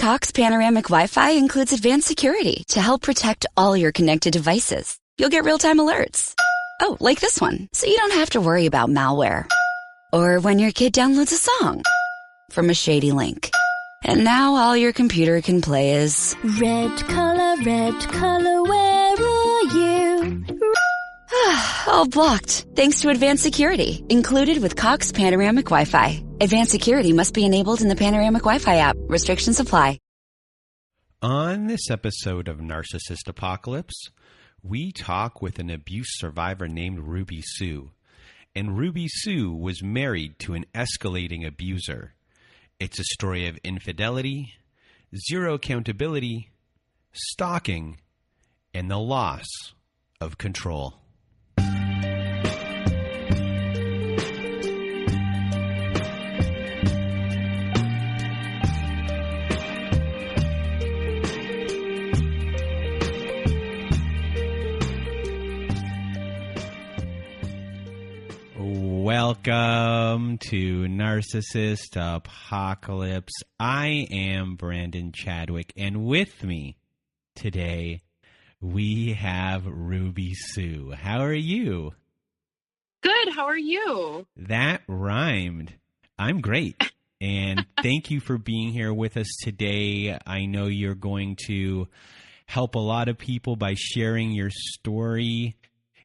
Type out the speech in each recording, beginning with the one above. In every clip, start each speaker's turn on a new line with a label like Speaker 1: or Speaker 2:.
Speaker 1: Cox Panoramic Wi-Fi includes advanced security to help protect all your connected devices. You'll get real-time alerts. Oh, like this one, so you don't have to worry about malware. Or when your kid downloads a song from a shady link. And now all your computer can play is... red color, where are you? All blocked, thanks to advanced security, included with Cox Panoramic Wi-Fi. Advanced security must be enabled in the Panoramic Wi-Fi app. Restrictions apply.
Speaker 2: On this episode of Narcissist Apocalypse, we talk with an abuse survivor named Ruby Sue. And Ruby Sue was married to an escalating abuser. It's a story of infidelity, zero accountability, stalking, and the loss of control. Welcome to Narcissist Apocalypse. I am Brandon Chadwick, and with me today we have Ruby Sue. How are you?
Speaker 3: Good. How are you?
Speaker 2: That rhymed. I'm great. And thank you for being here with us today. I know you're going to help a lot of people by sharing your story.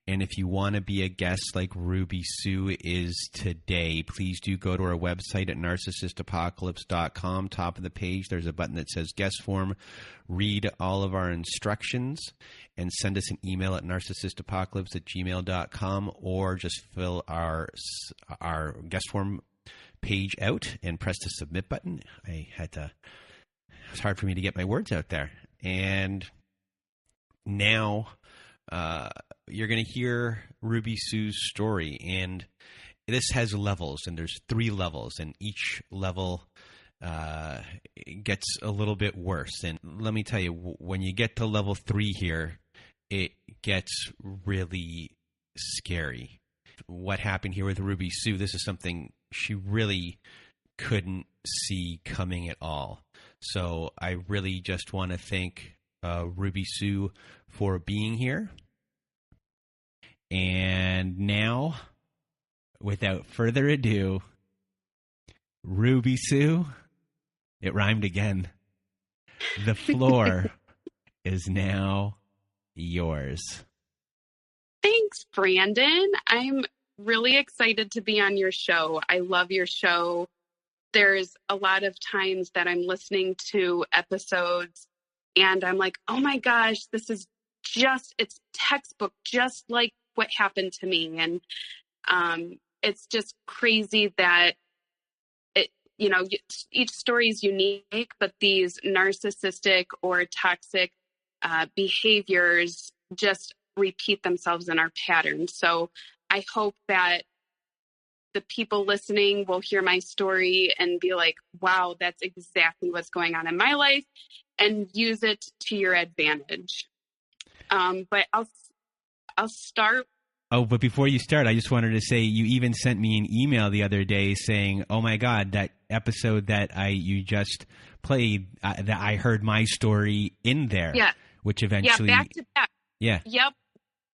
Speaker 2: And if you want to be a guest like Ruby Sue is today, please do go to our website at narcissistapocalypse.com. Top of the page, there's a button that says guest form. Read all of our instructions and send us an email at narcissistapocalypse@gmail.com, or just fill our guest form page out and press the submit button. It was hard for me to get my words out there. And now... you're going to hear Ruby Sue's story, and this has levels, and there's 3 levels, and each level gets a little bit worse. And let me tell you, when you get to level 3 here, it gets really scary. What happened here with Ruby Sue, this is something she really couldn't see coming at all. So I really just want to thank Ruby Sue for being here. And now, without further ado, Ruby Sue, it rhymed again. The floor is now yours.
Speaker 3: Thanks, Brandon. I'm really excited to be on your show. I love your show. There's a lot of times that I'm listening to episodes and I'm like, oh my gosh, this is it's textbook, just like what happened to me. And it's just crazy that each story is unique, but these narcissistic or toxic behaviors just repeat themselves in our patterns. So I hope that the people listening will hear my story and be like, wow, that's exactly what's going on in my life, and use it to your advantage. But I'll start.
Speaker 2: Oh, but before you start, I just wanted to say you even sent me an email the other day saying, "Oh my God, that episode that you just played, that I heard my story in there."
Speaker 3: Yeah.
Speaker 2: Which eventually,
Speaker 3: back to back.
Speaker 2: Yeah.
Speaker 3: Yep.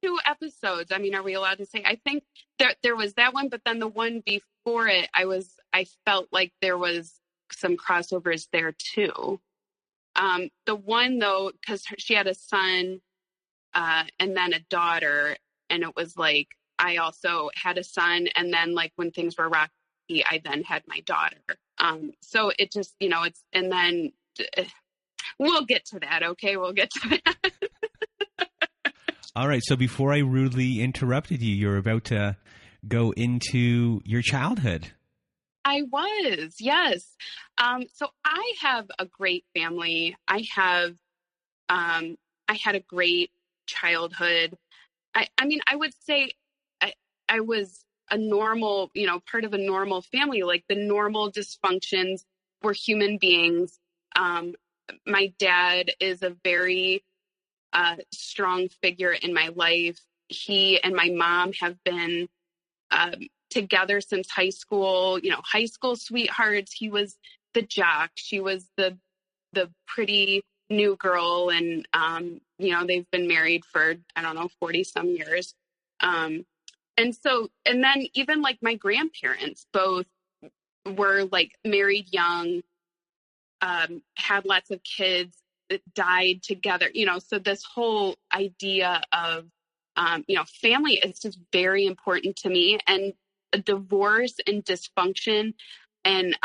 Speaker 3: 2 episodes. I mean, are we allowed to say? I think there was that one, but then the one before it, I felt like there was some crossovers there too. The one though, because she had a son. And then a daughter, and it was like I also had a son, and then like when things were rocky, I then had my daughter. So it just, it's, and then we'll get to that. Okay, we'll get to that.
Speaker 2: All right. So before I rudely interrupted you, you're about to go into your childhood.
Speaker 3: I was, yes. So I have a great family. I had a great childhood. I mean, I would say I was a normal, part of a normal family. Like the normal dysfunctions were human beings. My dad is a very strong figure in my life. He and my mom have been together since high school, high school sweethearts. He was the jock. She was the the pretty new girl, and they've been married for, I don't know, 40 some years. And then even like my grandparents both were like married young, had lots of kids that died together, so this whole idea of, family is just very important to me, and a divorce and dysfunction and,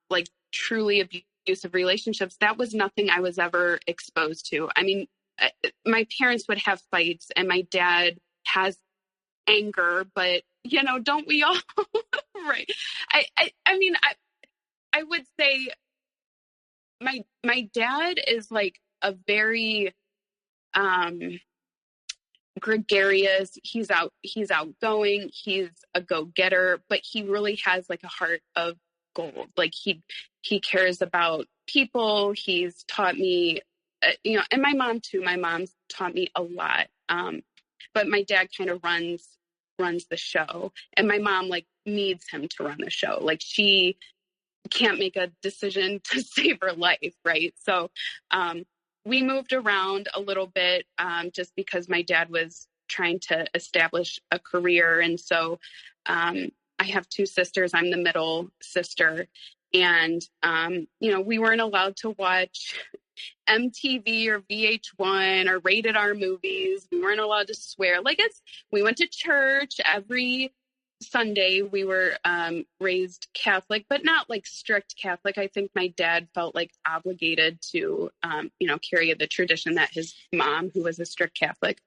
Speaker 3: like truly abusive relationships, that was nothing I was ever exposed to. I mean, my parents would have fights, and my dad has anger, but don't we all? Right. I would say my dad is like a very gregarious. He's outgoing. He's a go-getter, but he really has like a heart of gold. Like he cares about people. He's taught me, and my mom too. My mom's taught me a lot. But my dad kind of runs the show, and my mom like needs him to run the show. Like she can't make a decision to save her life. Right. So, we moved around a little bit, just because my dad was trying to establish a career. And so, I have two sisters. I'm the middle sister. And, we weren't allowed to watch MTV or VH1 or rated R movies. We weren't allowed to swear. We went to church every Sunday. We were raised Catholic, but not like strict Catholic. I think my dad felt like obligated to, carry the tradition that his mom, who was a strict Catholic.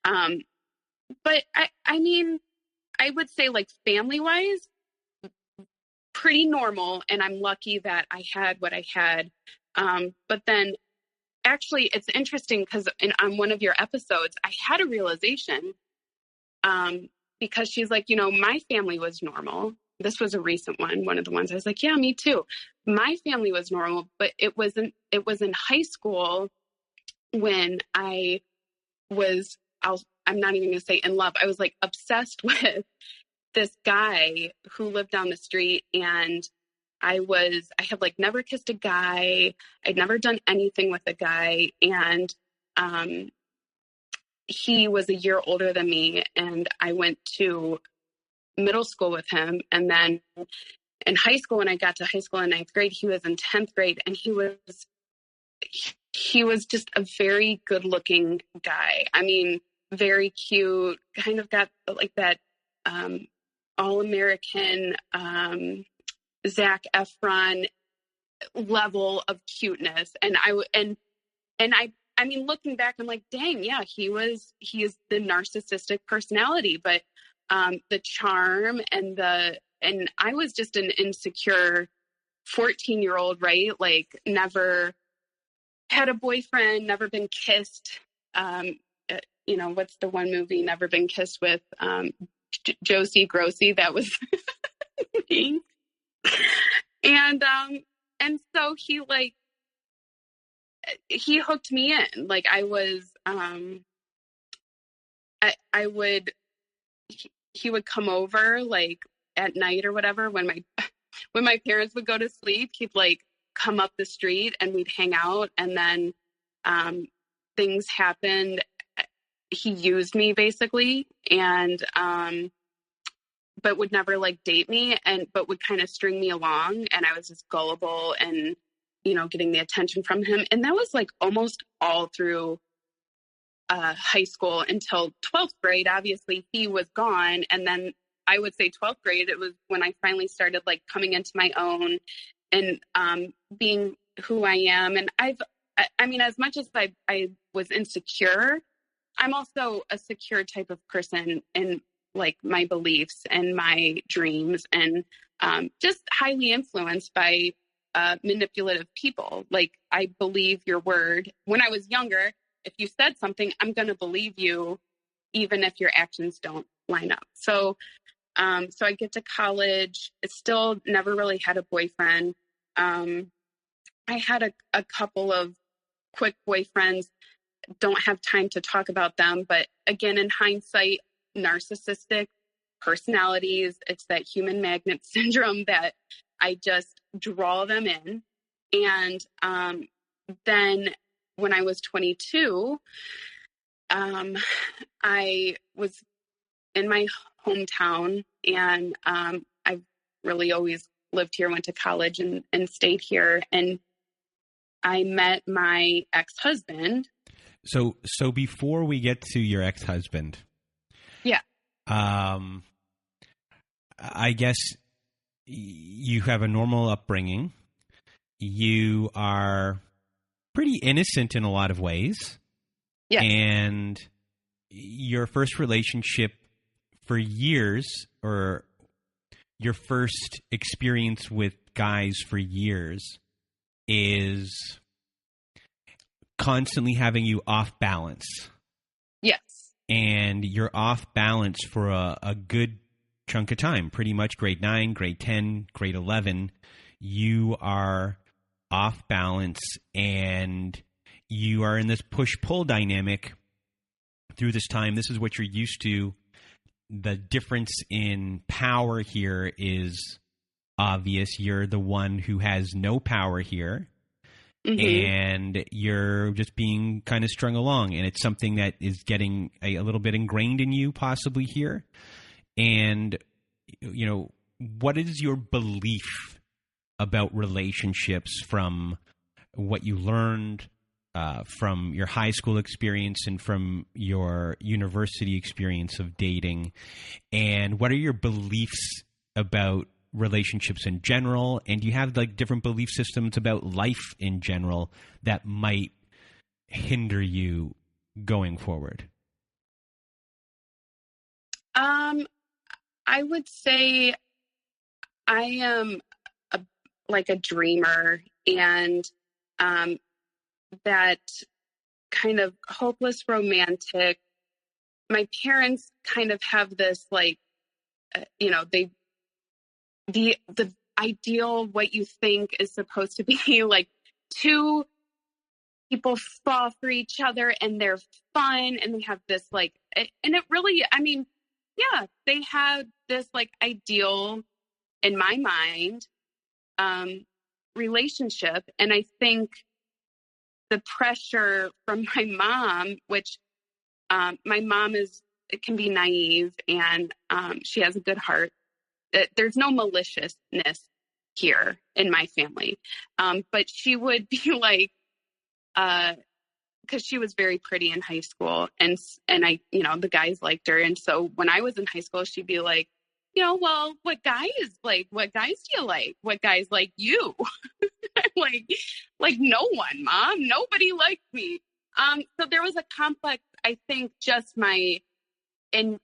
Speaker 3: But I would say like family wise, pretty normal. And I'm lucky that I had what I had. But then actually it's interesting because on one of your episodes, I had a realization, because she's like, my family was normal. This was a recent one of the ones I was like, yeah, me too. My family was normal, but it was in high school when I was, I'm not even going to say in love. I was like obsessed with this guy who lived down the street, and I had like never kissed a guy. I'd never done anything with a guy. And, he was a year older than me, and I went to middle school with him. And then in high school, when I got to high school in 9th grade, he was in 10th grade, and he was just a very good looking guy. I mean, very cute, kind of got like that, all-American, Zac Efron level of cuteness. And I mean, looking back, I'm like, dang, yeah, he is the narcissistic personality, but the charm and I was just an insecure 14-year-old, right? Like never had a boyfriend, never been kissed. What's the one movie, Never Been Kissed with Josie Grossi? That was me. And so he hooked me in. Like I was, he would come over like at night or whatever when my parents would go to sleep. He'd like come up the street and we'd hang out, and then things happened. He used me basically, and but would never like date me, but would kind of string me along, and I was just gullible and getting the attention from him. And that was like almost all through high school until 12th grade. Obviously he was gone. And then I would say 12th grade, it was when I finally started like coming into my own and being who I am. And I mean, as much as I was insecure, I'm also a secure type of person in like my beliefs and my dreams, and just highly influenced by manipulative people. Like I believe your word. When I was younger, if you said something, I'm going to believe you, even if your actions don't line up. So I get to college. I still never really had a boyfriend. I had a couple of quick boyfriends. Don't have time to talk about them. But again, in hindsight, narcissistic personalities, it's that human magnet syndrome that I just draw them in. And then when I was 22, I was in my hometown, and I've really always lived here, went to college and stayed here. And I met my ex-husband.
Speaker 2: So before we get to your ex-husband,
Speaker 3: yeah,
Speaker 2: I guess you have a normal upbringing. You are pretty innocent in a lot of ways.
Speaker 3: yeah,
Speaker 2: And your first relationship for years, or your first experience with guys for years, is constantly having you off balance.
Speaker 3: yes,
Speaker 2: And you're off balance for a good chunk of time, pretty much grade 9, grade 10, grade 11. You are off balance, and you are in this push-pull dynamic through this time. This is what you're used to. The difference in power here is obvious. You're the one who has no power here, and you're just being kind of strung along. And it's something that is getting a little bit ingrained in you possibly here. And, you know, what is your belief about relationships from what you learned from your high school experience and from your university experience of dating? And what are your beliefs about relationships in general? And do you have like different belief systems about life in general that might hinder you going forward?
Speaker 3: I would say I am like a dreamer, and that kind of hopeless romantic. My parents kind of have this like, the ideal, what you think is supposed to be like two people fall for each other and they're fun, and they have this like, and it really, I mean, yeah, they had this like ideal in my mind relationship. And I think the pressure from my mom, which my mom it can be naive, and she has a good heart. There's no maliciousness here in my family. But she would be like, because she was very pretty in high school, and I, the guys liked her. And so when I was in high school, she'd be like, well, what guys do you like? What guys like you? I'm like no one, Mom, nobody liked me. So there was a complex, I think, just my and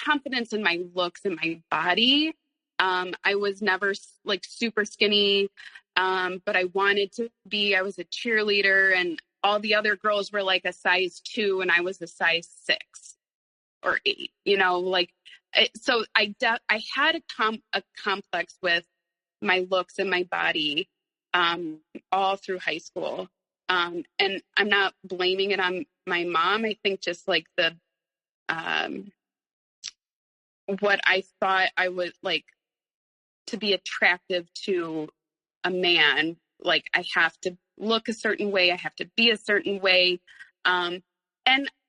Speaker 3: confidence in my looks and my body. I was never like super skinny, but I wanted to be. I was a cheerleader, and all the other girls were like a size 2, and I was a size 6 or 8. So I had a complex with my looks and my body all through high school. And I'm not blaming it on my mom. I think just like the what I thought I would like to be attractive to a man, like I have to look a certain way, I have to be a certain way. And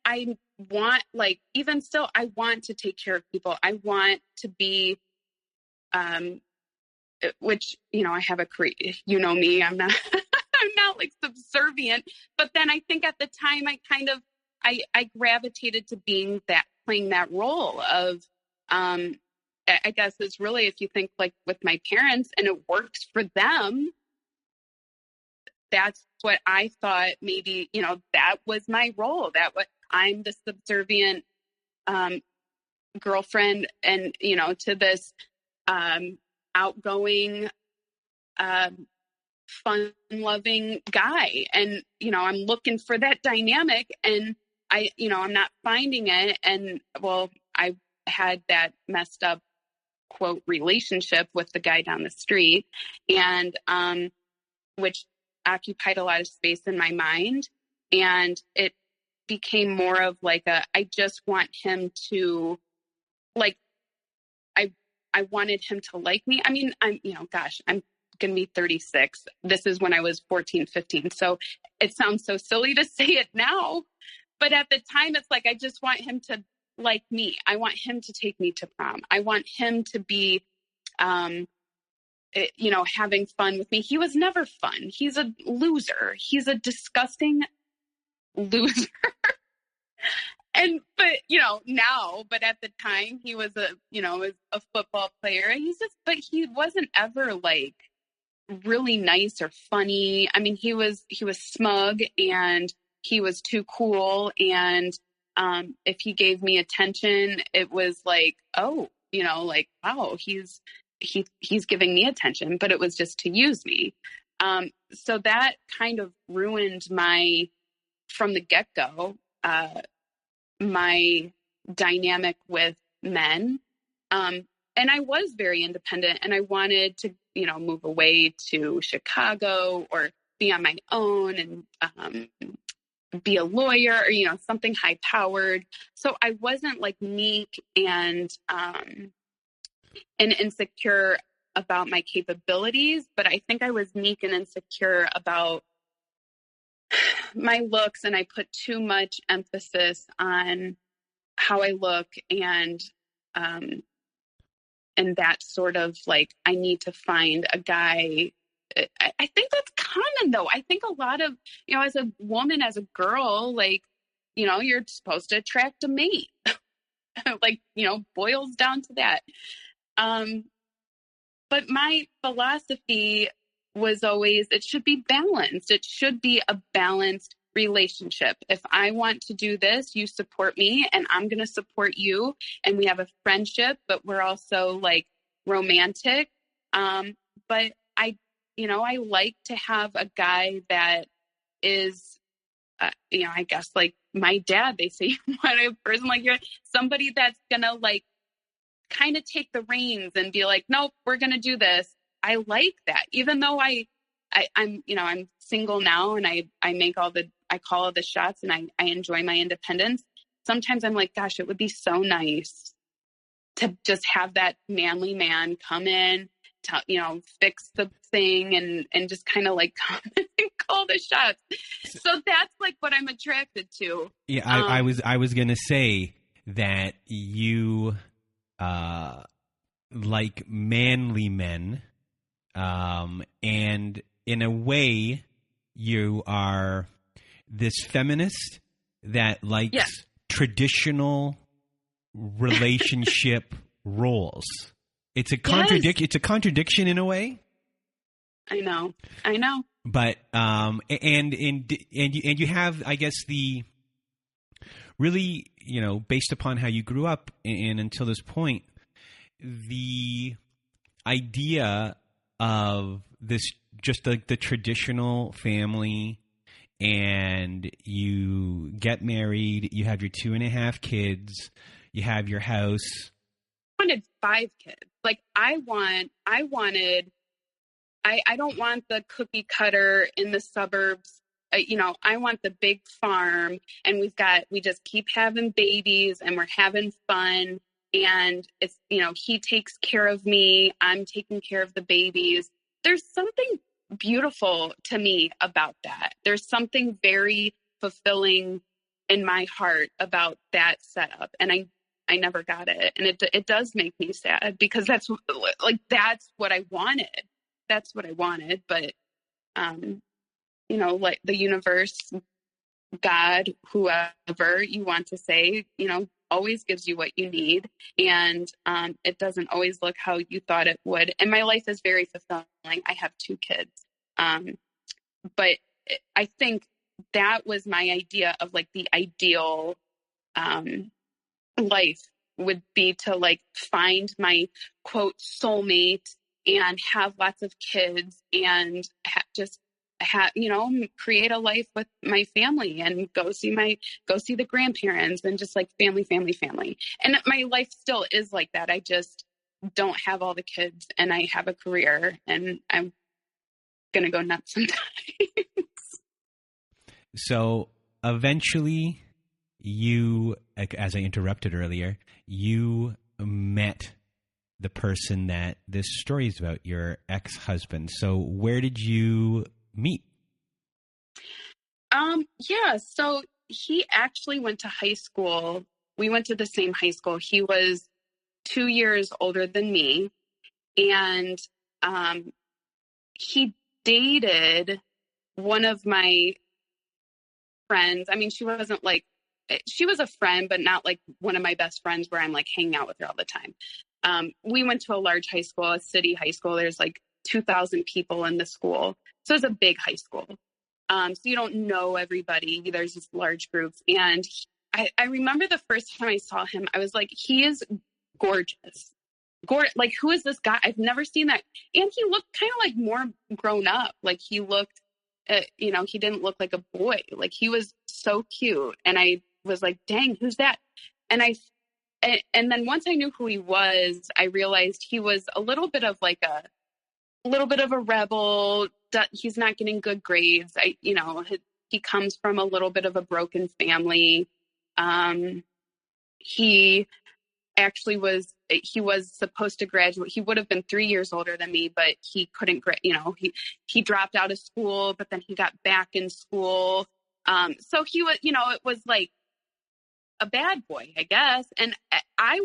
Speaker 3: I want, like, even still, I want to take care of people. I want to be, which, I have a career, me, I'm not, I'm not like subservient, but then I think at the time I gravitated to playing that role of, I guess it's really, if you think like with my parents and it works for them, that's what I thought maybe, that was my role. I'm the subservient girlfriend, and, to this outgoing, fun-loving guy. And, I'm looking for that dynamic, and I'm not finding it. And well, I had that messed up, quote, relationship with the guy down the street, and which occupied a lot of space in my mind. And it became more of like I just want him to, like, I wanted him to like me. I mean, I'm going to be 36. This is when I was 14, 15. So it sounds so silly to say it now, but at the time it's like, I just want him to like me. I want him to take me to prom. I want him to be, having fun with me. He was never fun. He's a loser. He's a disgusting loser. But at the time he was a football player. But he wasn't ever like really nice or funny. I mean, he was smug and he was too cool. And if he gave me attention, it was like, oh, like, wow, he's giving me attention, but it was just to use me. So that kind of ruined from the get-go, my dynamic with men. And I was very independent and I wanted to, move away to Chicago or be on my own and be a lawyer or, something high powered. So I wasn't like meek and insecure about my capabilities, but I think I was meek and insecure about my looks, and I put too much emphasis on how I look and that sort of like, I need to find a guy. I think that's common though. I think a lot of, as a woman, as a girl, like, you're supposed to attract a mate. Like, boils down to that. But my philosophy was always, it should be balanced. It should be a balanced relationship. If I want to do this, you support me and I'm going to support you. And we have a friendship, but we're also like romantic. But I like to have a guy that is, I guess like my dad, they say, you want a person like you're somebody that's going to like kind of take the reins and be like, nope, we're going to do this. I like that. Even though I'm single now and I call all the shots and I enjoy my independence. Sometimes I'm like, gosh, it would be so nice to just have that manly man come in, fix the thing and just kind of like come and call the shots. So that's like what I'm attracted to.
Speaker 2: Yeah. I was going to say that you, like manly men, and in a way you are this feminist that likes traditional relationship roles. It's a It's a contradiction in a way.
Speaker 3: I know.
Speaker 2: But and you have, I guess, the really, based upon how you grew up and until this point, the idea of this, just like the traditional family, and you get married, you have your 2.5 kids, you have your house.
Speaker 3: I wanted 5 kids. Like I don't want the cookie cutter in the suburbs. I want the big farm, and we just keep having babies and we're having fun. And it's, he takes care of me. I'm taking care of the babies. There's something beautiful to me about that. There's something very fulfilling in my heart about that setup. And I never got it. And it does make me sad because that's what I wanted. That's what I wanted. But, like the universe, God, whoever you want to say, always gives you what you need. And it doesn't always look how you thought it would. And my life is very fulfilling. I have 2 kids. But I think that was my idea of like the ideal life would be to like find my quote soulmate and have lots of kids and create a life with my family and go see the grandparents and just like family. And my life still is like that. I just don't have all the kids and I have a career and I'm going to go nuts sometimes.
Speaker 2: So eventually you, as I interrupted earlier, you met the person that this story is about, your ex-husband. So where did you meet?
Speaker 3: Yeah, so he actually went to high school. We went to the same high school. He was 2 years older than me. And he dated one of my friends. I mean, she was a friend, but not like one of my best friends where I'm like hanging out with her all the time. We went to a large high school, a city high school. There's like 2,000 people in the school. So it's a big high school. So you don't know everybody. There's this large groups. And I remember the first time I saw him, I was like, he is gorgeous. Like, who is this guy? I've never seen that. And he looked kind of like more grown up. Like he looked, he didn't look like a boy. Like he was so cute. And I was like, dang, who's that? And then once I knew who he was, I realized he was a little bit of a rebel. He's not getting good grades. He comes from a little bit of a broken family. He was supposed to graduate. He would have been 3 years older than me, but he couldn't, he dropped out of school, but then he got back in school. So he was, it was like a bad boy, I guess. And I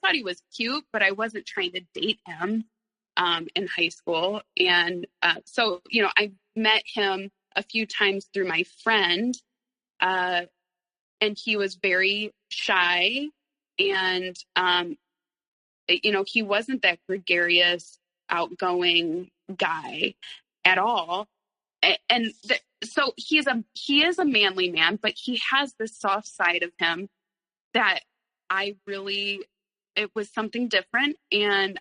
Speaker 3: thought he was cute, but I wasn't trying to date him, in high school. And, so, I met him a few times through my friend, and he was very shy. And, he wasn't that gregarious, outgoing guy at all. So he is a manly man, but he has this soft side of him that it was something different. And,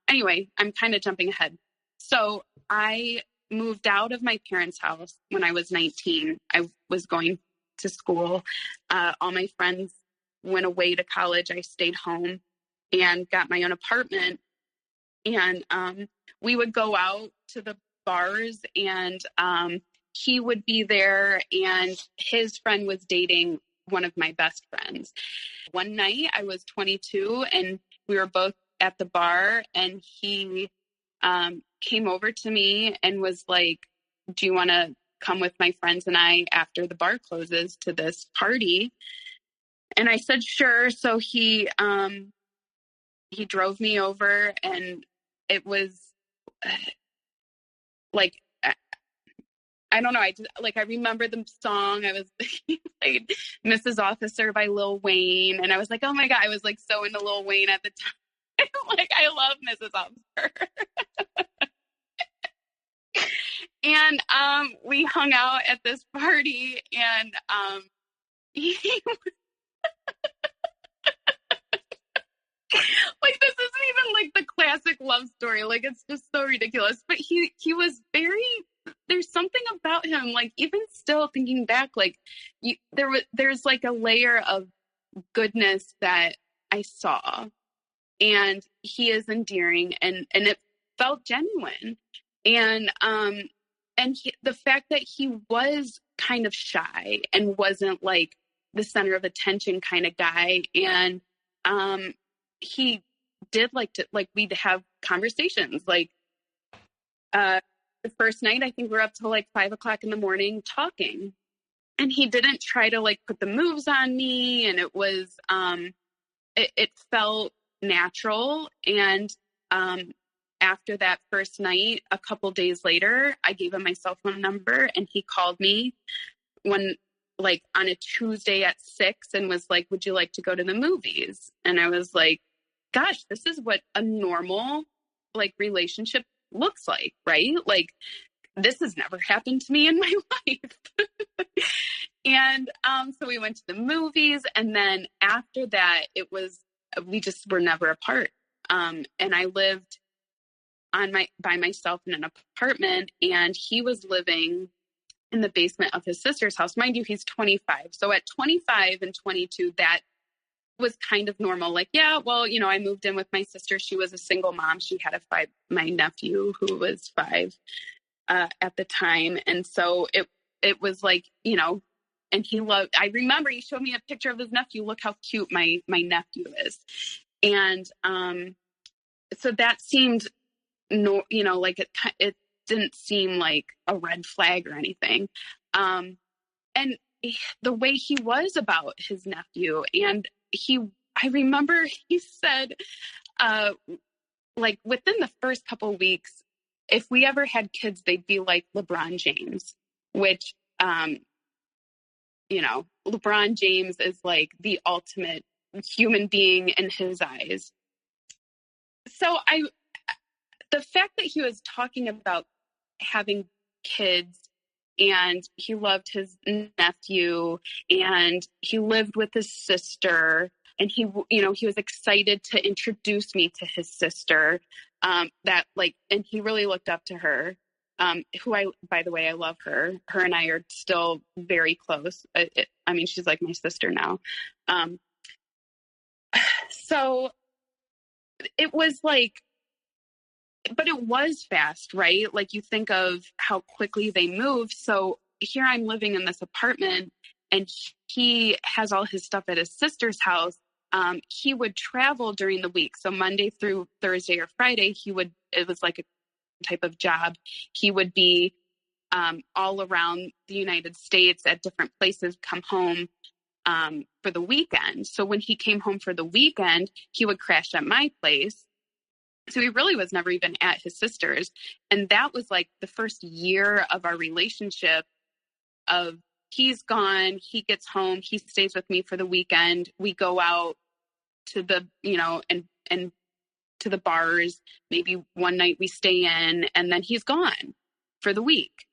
Speaker 3: anyway, I'm kind of jumping ahead. So I moved out of my parents' house when I was 19. I was going to school. All my friends went away to college. I stayed home and got my own apartment. And we would go out to the bars, and he would be there, and his friend was dating one of my best friends. One night I was 22 and we were both at the bar, and he came over to me and was like, do you want to come with my friends and I after the bar closes to this party? And I said, sure. So he drove me over, and it was like, I don't know. I remember the song. I was like Mrs. Officer by Lil Wayne. And I was like, oh my God, I was like so into Lil Wayne at the time. Like, I love Mrs. Officer. And we hung out at this party, and he like, this isn't even like the classic love story. Like, it's just so ridiculous. But he was there's something about him, like, even still thinking back, like there's like a layer of goodness that I saw, and he is endearing, and it felt genuine. And the fact that he was kind of shy and wasn't like the center of attention kind of guy. And he did like to, like, we'd have conversations, like, the first night, I think we were up till like 5 o'clock in the morning talking, and he didn't try to like put the moves on me. And it was, it felt natural. And, after that first night, a couple days later, I gave him my cell phone number, and he called me on a Tuesday at 6 and was like, would you like to go to the movies? And I was like, gosh, this is what a normal like relationship looks like, right? Like, this has never happened to me in my life. And so we went to the movies, and then after that, we just were never apart. And I lived by myself in an apartment, and he was living in the basement of his sister's house. Mind you, he's 25. So at 25 and 22, that was kind of normal. Like, yeah, well, I moved in with my sister. She was a single mom. She had my nephew who was 5 at the time. And so it was like, and I remember he showed me a picture of his nephew. Look how cute my nephew is. And so that seemed no, like it didn't seem like a red flag or anything. And the way he was about his nephew, and I remember he said, like within the first couple of weeks, if we ever had kids, they'd be like LeBron James, which, LeBron James is like the ultimate human being in his eyes. So the fact that he was talking about having kids, and he loved his nephew, and he lived with his sister, and he was excited to introduce me to his sister, and he really looked up to her, who by the way, I love her. Her and I are still very close. She's like my sister now. So it was like, but it was fast, right? Like you think of how quickly they moved. So here I'm living in this apartment, and he has all his stuff at his sister's house. He would travel during the week. So Monday through Thursday or Friday, it was like a type of job. He would be all around the United States at different places, come home for the weekend. So when he came home for the weekend, he would crash at my place. So he really was never even at his sister's. And that was like the first year of our relationship of he's gone, he gets home, he stays with me for the weekend. We go out to the, and to the bars. Maybe one night we stay in, and then he's gone for the week.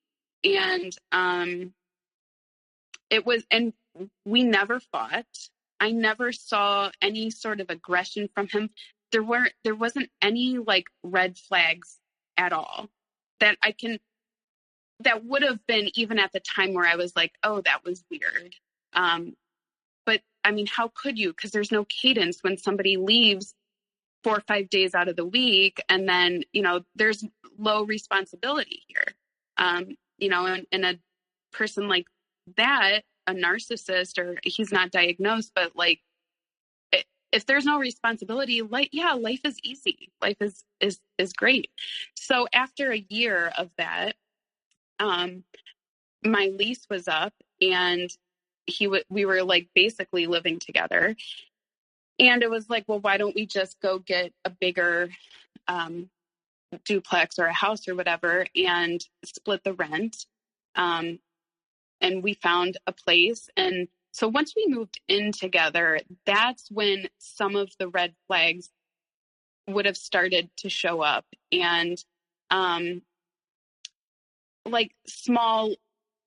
Speaker 3: And and we never fought. I never saw any sort of aggression from him. There wasn't any like red flags at all that would have been even at the time where I was like, oh, that was weird. But I mean, how could you? Because there's no cadence when somebody leaves 4 or 5 days out of the week, and then, there's low responsibility here. And a person like that, a narcissist, or he's not diagnosed, but like, if there's no responsibility, life is easy. Life is great. So after a year of that, my lease was up, and we were like basically living together. And it was like, well, why don't we just go get a bigger duplex or a house or whatever and split the rent? And we found a place. And so once we moved in together, that's when some of the red flags would have started to show up. And like small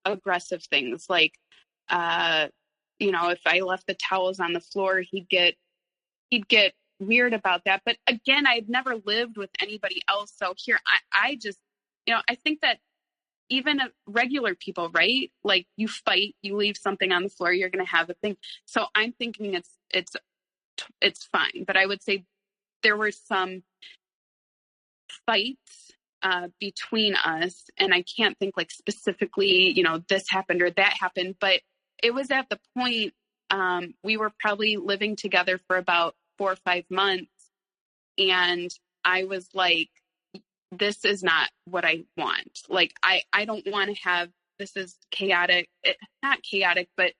Speaker 3: aggressive things, like, if I left the towels on the floor, he'd get weird about that. But again, I had never lived with anybody else. So here I just, I think that even regular people, right? Like you fight, you leave something on the floor, you're going to have a thing. So I'm thinking it's fine. But I would say there were some fights between us, and I can't think like specifically, this happened or that happened, but it was at the point, we were probably living together for about 4 or 5 months. And I was like, this is not what I want. Like, I don't want to have, this is chaotic, not chaotic, but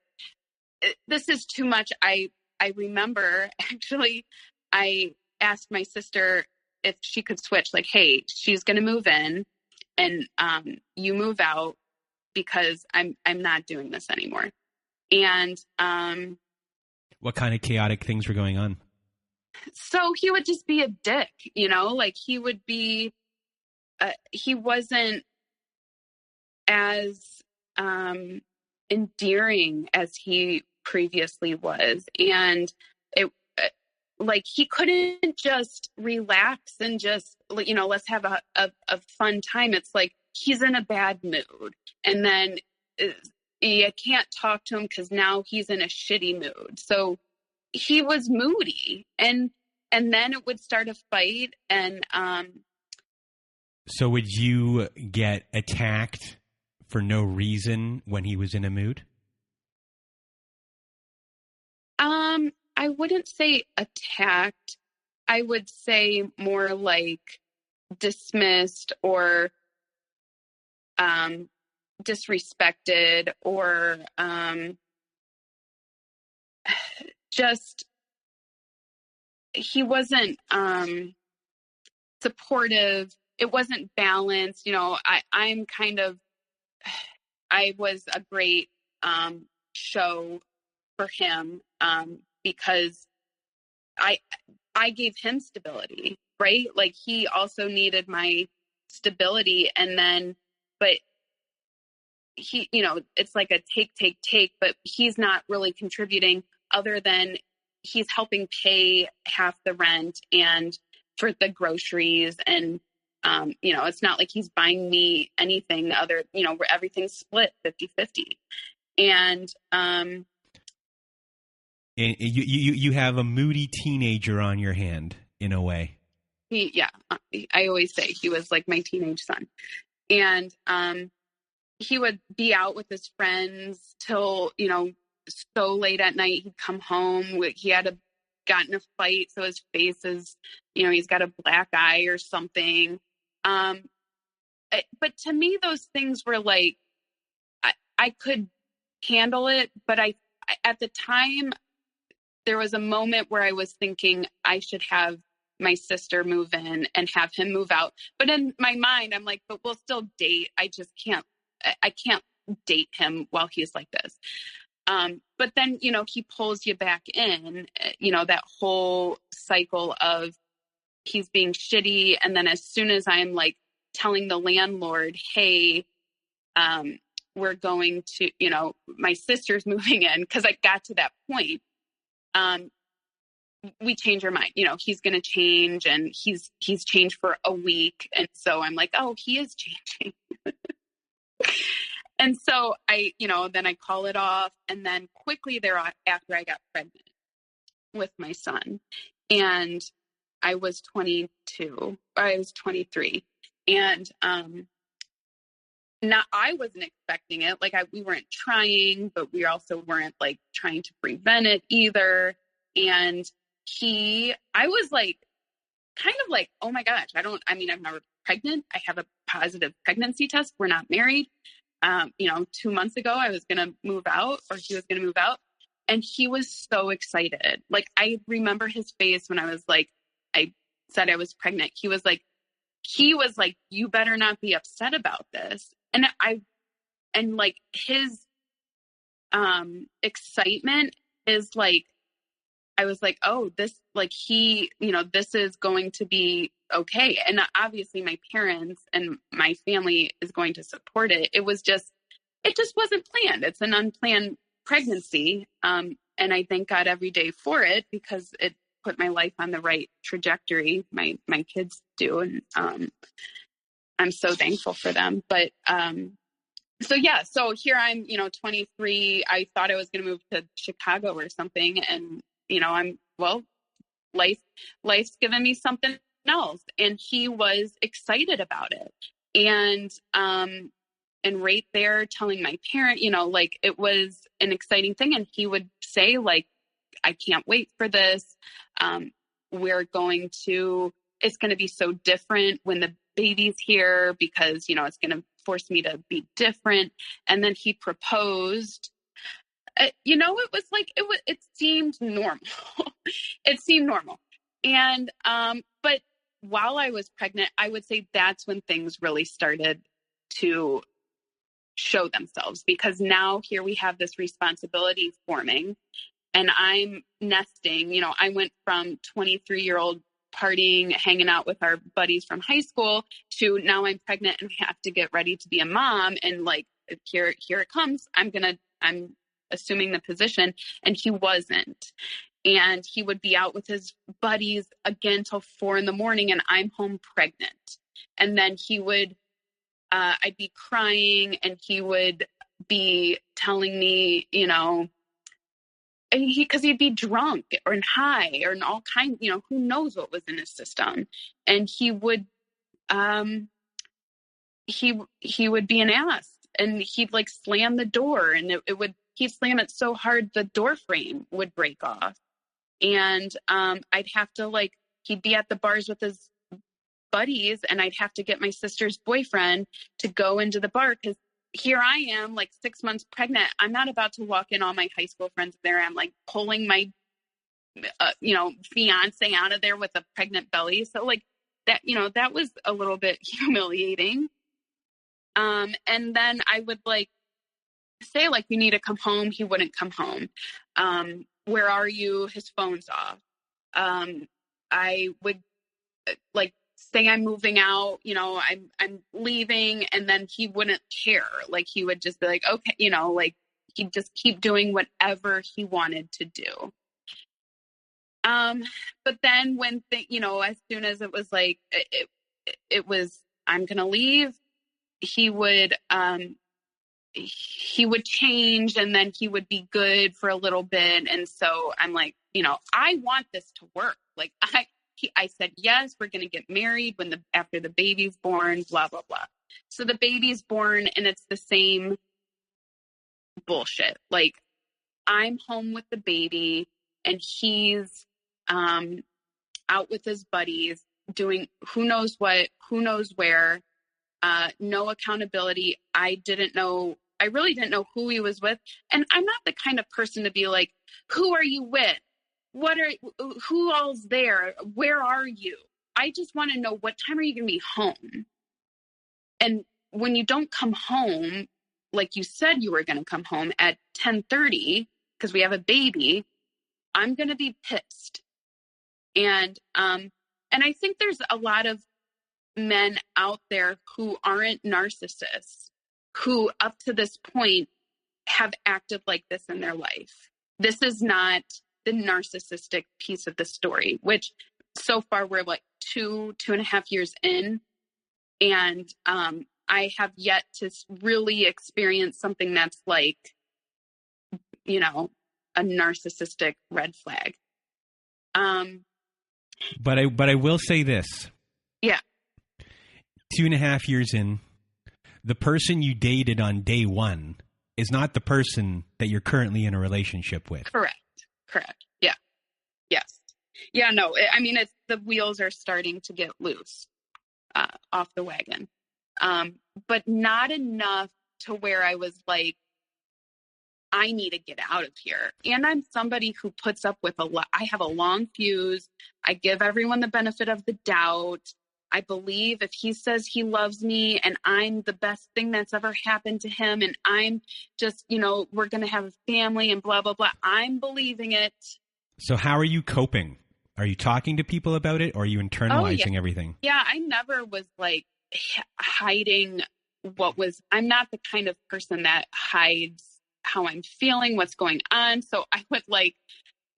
Speaker 3: this is too much. I remember actually, I asked my sister if she could switch, like, hey, she's going to move in and you move out because I'm not doing this anymore. And
Speaker 2: what kind of chaotic things were going on?
Speaker 3: So he would just be a dick, like he would be, he wasn't as endearing as he previously was. And it, like, he couldn't just relax and just, let's have a fun time. It's like, he's in a bad mood. And then you can't talk to him because now he's in a shitty mood. So he was moody, and then it would start a fight. And
Speaker 2: so would you get attacked for no reason when he was in a mood?
Speaker 3: I wouldn't say attacked. I would say more like dismissed or disrespected or just he wasn't supportive. It wasn't balanced. I was a great show for him because I gave him stability, right? Like he also needed my stability. But he, it's like a take, but he's not really contributing other than he's helping pay half the rent and for the groceries. And, it's not like he's buying me anything other, where everything's split 50-50. And
Speaker 2: you have a moody teenager on your hand in a way.
Speaker 3: I always say he was like my teenage son. And he would be out with his friends till, so late at night. He'd come home. He had gotten a fight, so his face is, he's got a black eye or something. But to me, those things were like, I could handle it, but at the time, there was a moment where I was thinking I should have my sister move in and have him move out. But in my mind, I'm like, but we'll still date. I can't date him while he's like this. But then, he pulls you back in, that whole cycle of he's being shitty. And then as soon as I'm like telling the landlord, hey, we're going to, my sister's moving in, because I got to that point. We change our mind, he's going to change, and he's changed for a week. And so I'm like, oh, he is changing. And so then I call it off. And then quickly thereafter I got pregnant with my son, and I was 23. And, now I wasn't expecting it. Like we weren't trying, but we also weren't like trying to prevent it either. And I was like, kind of like, oh my gosh, I'm never pregnant. I have a positive pregnancy test. We're not married. 2 months ago, I was going to move out, or he was going to move out. And he was so excited. Like, I remember his face when I said I was pregnant. He was like, you better not be upset about this. And like his, excitement is like, I was like, oh, this, like this is going to be okay. And obviously my parents and my family is going to support it. It just wasn't planned. It's an unplanned pregnancy. And I thank God every day for it, because it put my life on the right trajectory. My kids do. And, I'm so thankful for them. But, so here I'm, 23. I thought I was going to move to Chicago or something. And, life's given me something else. And he was excited about it. And right there telling my parent, it was an exciting thing. And he would say, like, I can't wait for this. It's going to be so different when the baby's here, because, it's going to force me to be different. And then he proposed. It was like, it seemed normal. It seemed normal. And, but while I was pregnant, I would say that's when things really started to show themselves, because now here we have this responsibility forming, and I'm nesting. I went from 23-year-old partying, hanging out with our buddies from high school, to now I'm pregnant and have to get ready to be a mom. And like, here it comes. I'm assuming the position. And he wasn't. And he would be out with his buddies again till 4 a.m, and I'm home pregnant. And then he would, I'd be crying, and he would be telling me, because he'd be drunk or high or all kinds, who knows what was in his system. And he would, he would be an ass, and he'd like slam the door, and he'd slam it so hard the door frame would break off. And I'd have to like he'd be at the bars with his buddies, and I'd have to get my sister's boyfriend to go into the bar, because here I am, like 6 months pregnant. I'm not about to walk in, all my high school friends there. I'm like pulling my, fiance out of there with a pregnant belly. So like that, that was a little bit humiliating. And then I would like say, like, you need to come home. He wouldn't come home. Where are you? His phone's off. I would like say I'm moving out, I'm leaving, and then he wouldn't care. Like, he would just be like, okay, like he'd just keep doing whatever he wanted to do. But then when as soon as it was like, it was, I'm going to leave, he would change, and then he would be good for a little bit. And so I'm like, I want this to work. Like I said, yes, we're going to get married after the baby's born, blah, blah, blah. So the baby's born, and it's the same bullshit. Like, I'm home with the baby, and he's out with his buddies doing who knows what, who knows where, no accountability. I really didn't know who he was with. And I'm not the kind of person to be like, who are you with? Who all's there? Where are you? I just want to know, what time are you going to be home? And when you don't come home, like you said you were going to come home at 10:30 because we have a baby, I'm going to be pissed. And I think there's a lot of men out there who aren't narcissists, who up to this point have acted like this in their life. This is not the narcissistic piece of the story, which so far we're like 2.5 years in. And I have yet to really experience something that's like, a narcissistic red flag.
Speaker 2: But I will say this.
Speaker 3: Yeah.
Speaker 2: 2.5 years in, the person you dated on day one is not the person that you're currently in a relationship with.
Speaker 3: Correct. Yeah. Yes. Yeah, no, I mean, the wheels are starting to get loose off the wagon. But not enough to where I was like, I need to get out of here. And I'm somebody who puts up with a lot. I have a long fuse. I give everyone the benefit of the doubt. I believe if he says he loves me and I'm the best thing that's ever happened to him, and I'm just, we're going to have a family and blah, blah, blah, I'm believing it. So
Speaker 2: how are you coping? Are you talking to people about it, or are you internalizing everything?
Speaker 3: Yeah, I never was like hiding I'm not the kind of person that hides how I'm feeling, what's going on. So I would like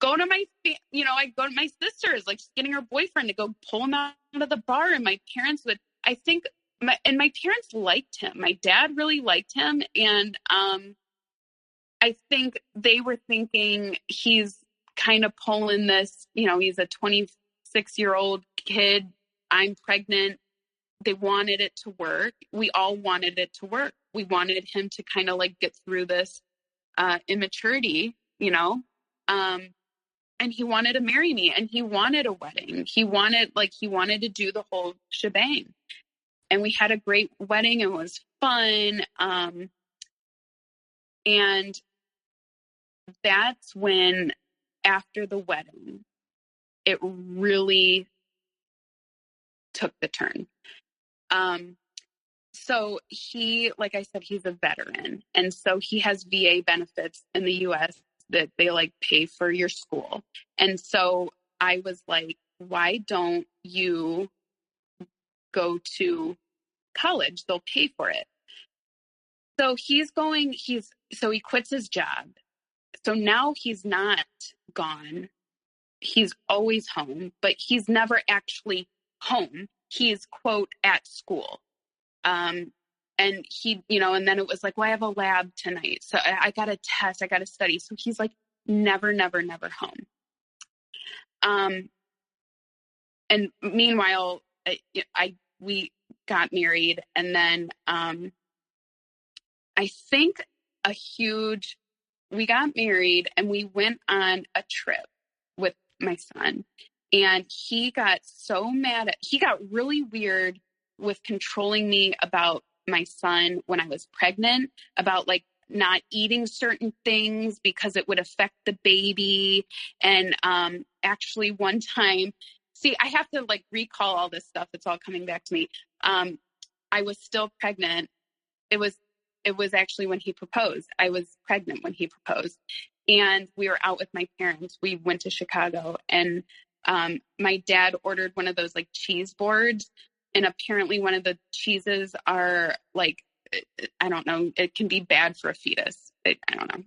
Speaker 3: go to I'd go to my sister's, like getting her boyfriend to go pull him out of the bar. And my parents would, I think, my parents liked him. My dad really liked him. And I think they were thinking he's kind of pulling this, he's a 26-year-old kid. I'm pregnant. They wanted it to work. We all wanted it to work. We wanted him to kind of like get through this immaturity, and he wanted to marry me, and he wanted a wedding. He wanted to do the whole shebang. And we had a great wedding. It was fun. And that's when, after the wedding, it really took the turn. So he, like I said, he's a veteran. And so he has VA benefits in the US that they like pay for your school. And so I was like, why don't you go to college? They'll pay for it. So he quits his job. So now he's not gone. He's always home, but he's never actually home. He's, quote, at school. And he, and then it was like, well, I have a lab tonight. So I got a test, I got to study. So he's like, never home. And meanwhile, we got married, and then, I think we got married, and we went on a trip with my son, And he got so mad he got really weird with controlling me about my son when I was pregnant, about like not eating certain things because it would affect the baby. And actually one time, see, I have to like recall all this stuff. It's all coming back to me. I was still pregnant. It was actually when he proposed. I was pregnant when he proposed, and we were out with my parents. We went to Chicago, and my dad ordered one of those like cheese boards, and apparently one of the cheeses are like, I don't know, it can be bad for a fetus. I don't know.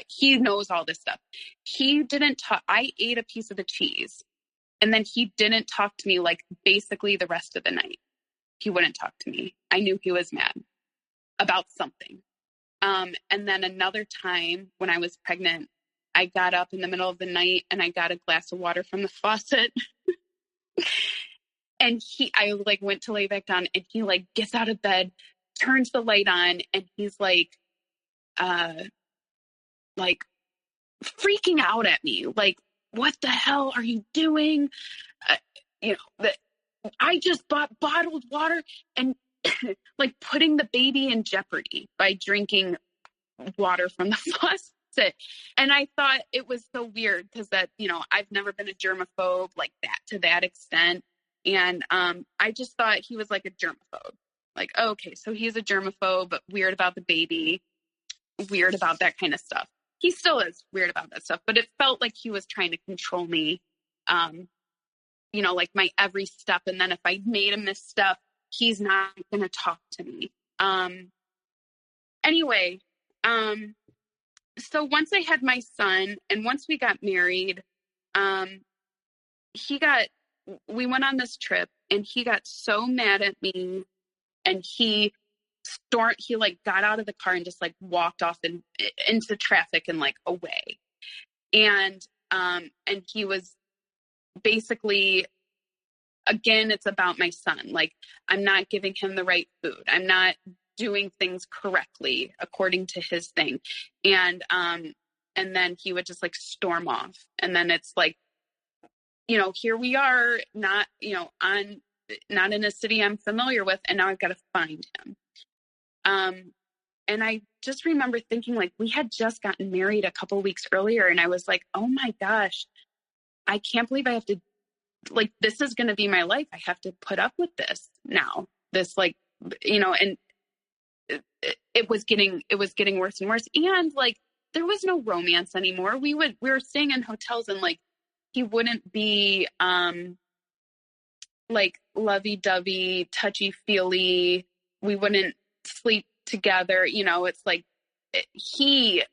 Speaker 3: He knows all this stuff. He didn't talk. I ate a piece of the cheese, and then he didn't talk to me like basically the rest of the night. He wouldn't talk to me. I knew he was mad about something. And then another time when I was pregnant, I got up in the middle of the night and I got a glass of water from the faucet. And I like went to lay back down, and he like gets out of bed, turns the light on, and he's like freaking out at me. Like, what the hell are you doing? I just bought bottled water, and like putting the baby in jeopardy by drinking water from the faucet. And I thought it was so weird because that, I've never been a germaphobe like that to that extent. And I just thought he was like a germaphobe. Like, okay, so he's a germaphobe, but weird about the baby, weird about that kind of stuff. He still is weird about that stuff, but it felt like he was trying to control me, like my every step. And then if I made a misstep, he's not going to talk to me. Anyway, so once I had my son and once we got married, we went on this trip, and he got so mad at me, and he like got out of the car and just like walked off into traffic and like away. And he was basically, again, it's about my son. Like, I'm not giving him the right food. I'm not doing things correctly according to his thing. And then he would just like storm off. And then it's like, here we are, not in a city I'm familiar with. And now I've got to find him. And I just remember thinking, like, we had just gotten married a couple weeks earlier. And I was like, oh my gosh, I can't believe I have to, like, this is going to be my life. I have to put up with this now. This, like, and it was getting worse and worse. And like, there was no romance anymore. We were staying in hotels, and like, he wouldn't be, like lovey-dovey, touchy-feely. We wouldn't sleep together. It's like he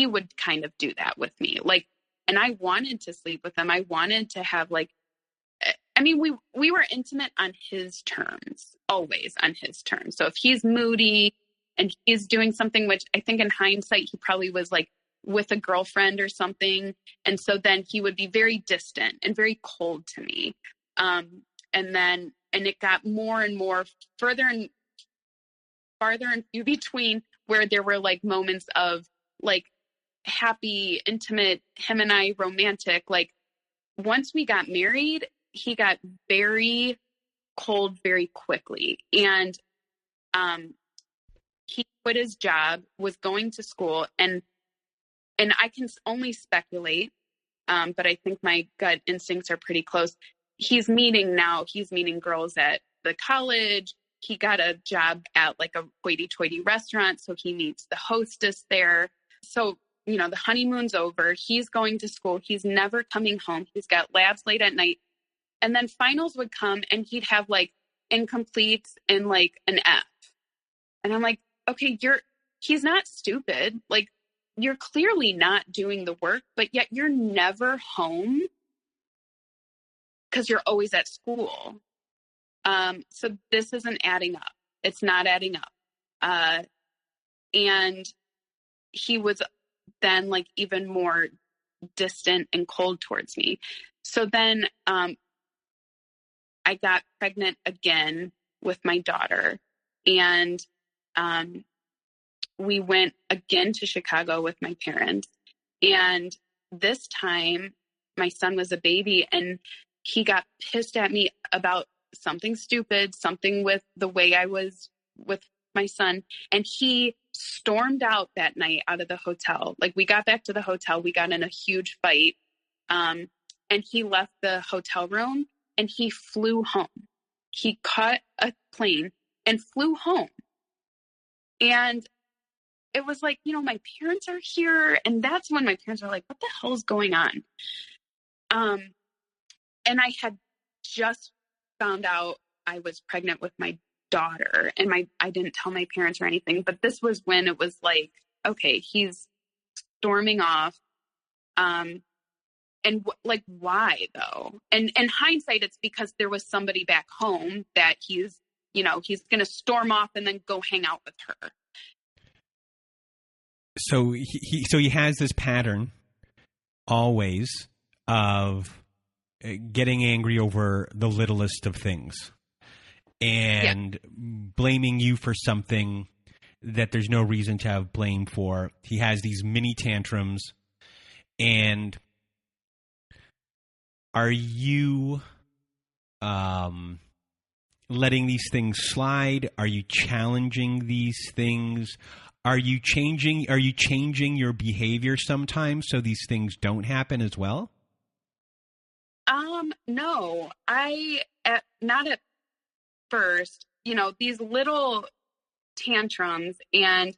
Speaker 3: would kind of do that with me. Like, and I wanted to sleep with him. I wanted to have like, I mean, we were intimate on his terms, always on his terms. So if he's moody and he's doing something, which I think in hindsight, he probably was like with a girlfriend or something. And so then he would be very distant and very cold to me. And it got more and more farther and few between, where there were like moments of like happy, intimate, him and I romantic. Like, once we got married, he got very cold very quickly. And he quit his job, was going to school, and I can only speculate, but I think my gut instincts are pretty close. He's meeting girls at the college. He got a job at like a hoity-toity restaurant, so he meets the hostess there. So, the honeymoon's over. He's going to school. He's never coming home. He's got labs late at night. And then finals would come, and he'd have like incompletes and like an F. And I'm like, okay, he's not stupid. Like, you're clearly not doing the work, but yet you're never home because you're always at school. So this isn't adding up. It's not adding up. And he was then like even more distant and cold towards me. So then I got pregnant again with my daughter, and we went again to Chicago with my parents. And this time my son was a baby, and he got pissed at me about something stupid, something with the way I was with my son. And he stormed out that night out of the hotel. Like, we got back to the hotel, we got in a huge fight. And he left the hotel room and he flew home. He caught a plane and flew home. And it was like, you know, my parents are here. And that's when my parents were like, what the hell is going on? And I had just found out I was pregnant with my daughter, and I didn't tell my parents or anything, but this was when it was like, okay, he's storming off. And like, why though? And in hindsight, it's because there was somebody back home that he's going to storm off and then go hang out with her.
Speaker 2: So he has this pattern always of getting angry over the littlest of things and blaming you for something that there's no reason to have blame for. He has these mini tantrums. And are you letting these things slide? Are you challenging these things? Are you changing your behavior sometimes so these things don't happen as well?
Speaker 3: No, not at first, you know, these little tantrums, and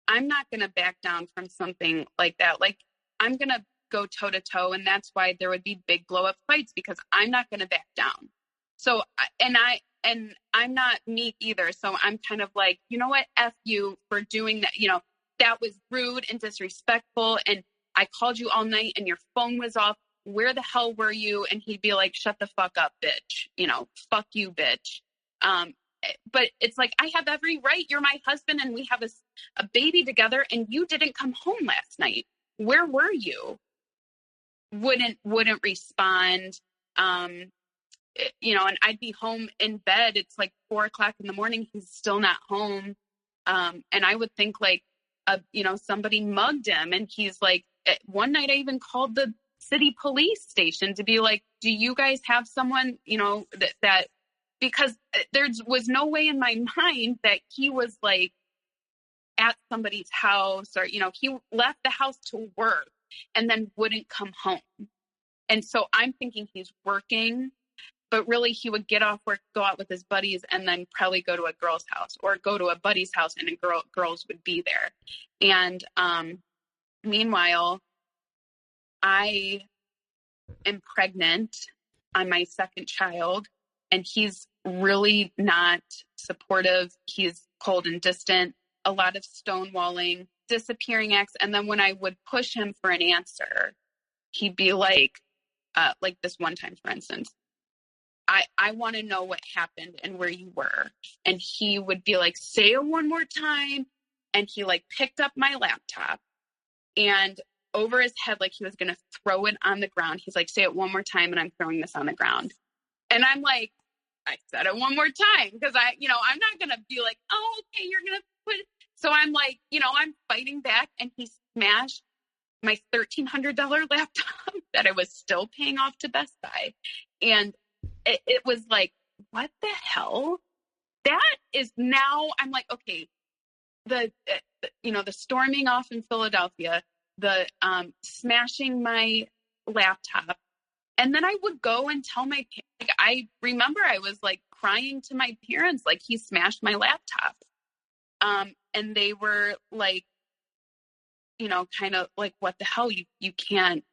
Speaker 3: I'm not going to back down from something like that. Like, I'm going to go toe to toe. And that's why there would be big blow up fights, because I'm not going to back down. So, and I'm not meek either. So I'm kind of like, you know what? F you for doing that. You know, that was rude and disrespectful. And I called you all night and your phone was off. Where the hell were you? And he'd be like, shut the fuck up, bitch. You know, fuck you, bitch. But it's like, I have every right. You're my husband and we have a baby together, and you didn't come home last night. Where were you? Wouldn't respond. You know, and I'd be home in bed. It's like 4:00 in the morning. He's still not home. And I would think like, you know, somebody mugged him. And he's like, one night I even called the city police station to be like, do you guys have someone, you know, that because there was no way in my mind that he was like at somebody's house, or, you know, he left the house to work and then wouldn't come home. And so I'm thinking he's working, but really he would get off work, go out with his buddies, and then probably go to a girl's house or go to a buddy's house, and girls would be there. And meanwhile, I am pregnant on my second child, and he's really not supportive. He's cold and distant, a lot of stonewalling, disappearing acts. And then when I would push him for an answer, he'd be like this one time, for instance, I want to know what happened and where you were. And he would be like, say it one more time. And he like picked up my laptop, and over his head, like he was going to throw it on the ground. He's like, say it one more time and I'm throwing this on the ground. And I'm like, I said it one more time, because I'm not going to be like, oh, okay, you're going to put it. So I'm like, I'm fighting back, and he smashed my $1,300 laptop that I was still paying off to Best Buy. And it was like, what the hell? That is now, I'm like, okay, the storming off in Philadelphia, the smashing my laptop. And then I would go and tell my parents. Like, I remember I was like crying to my parents, like, he smashed my laptop. And they were like, kind of like, what the hell? You can't.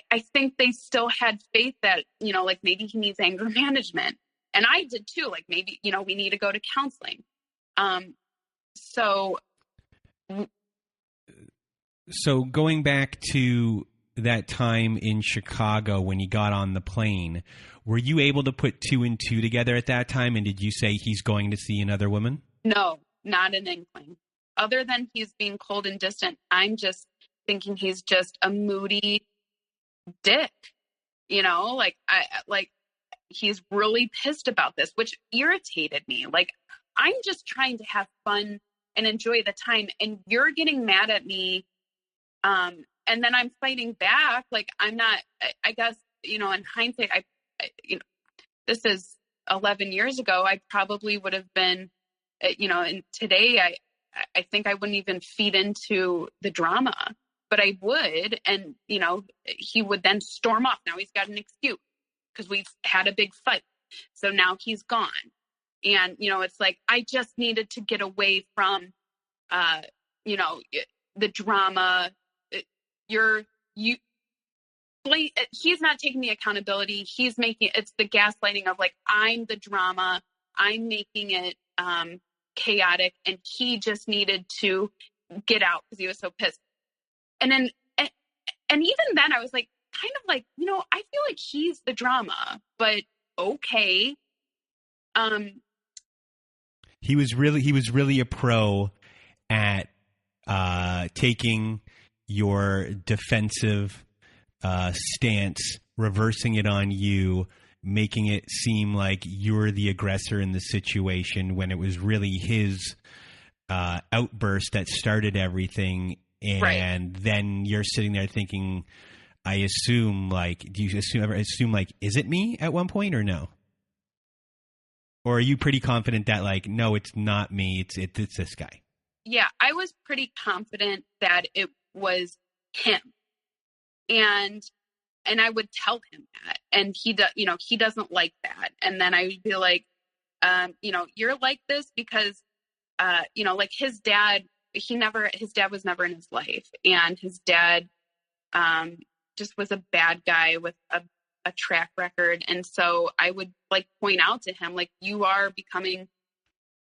Speaker 3: I think they still had faith that, like maybe he needs anger management. And I did too. Like, maybe, we need to go to counseling.
Speaker 2: So going back to that time in Chicago when you got on the plane, were you able to put two and two together at that time? And did you say he's going to see another woman?
Speaker 3: No, not an inkling. Other than he's being cold and distant, I'm just thinking he's just a moody dick. He's really pissed about this, which irritated me. Like, I'm just trying to have fun and enjoy the time, and you're getting mad at me and then I'm fighting back. Like, I'm not, I guess, in hindsight, this is 11 years ago. I probably would have been, and today I think I wouldn't even feed into the drama, but I would. And, he would then storm off. Now he's got an excuse because we've had a big fight. So now he's gone. And, it's like, I just needed to get away from, the drama. He's not taking the accountability. He's making, it's the gaslighting of like, I'm the drama. I'm making it chaotic. And he just needed to get out because he was so pissed. And then, and even then I was like, kind of like, I feel like he's the drama, but okay.
Speaker 2: He was really a pro at taking your defensive stance, reversing it on you, making it seem like you're the aggressor in the situation when it was really his outburst that started everything. And
Speaker 3: right.
Speaker 2: Then you're sitting there thinking, I assume, like, do you ever assume, like, is it me at one point or no? Or are you pretty confident that, like, no, it's not me, it's this guy?
Speaker 3: Yeah, I was pretty confident that it was him. And I would tell him that. And he doesn't like that. And then I would be like, you're like this because, like his dad was never in his life. And his dad just was a bad guy with a track record. And so I would like point out to him, like, you are becoming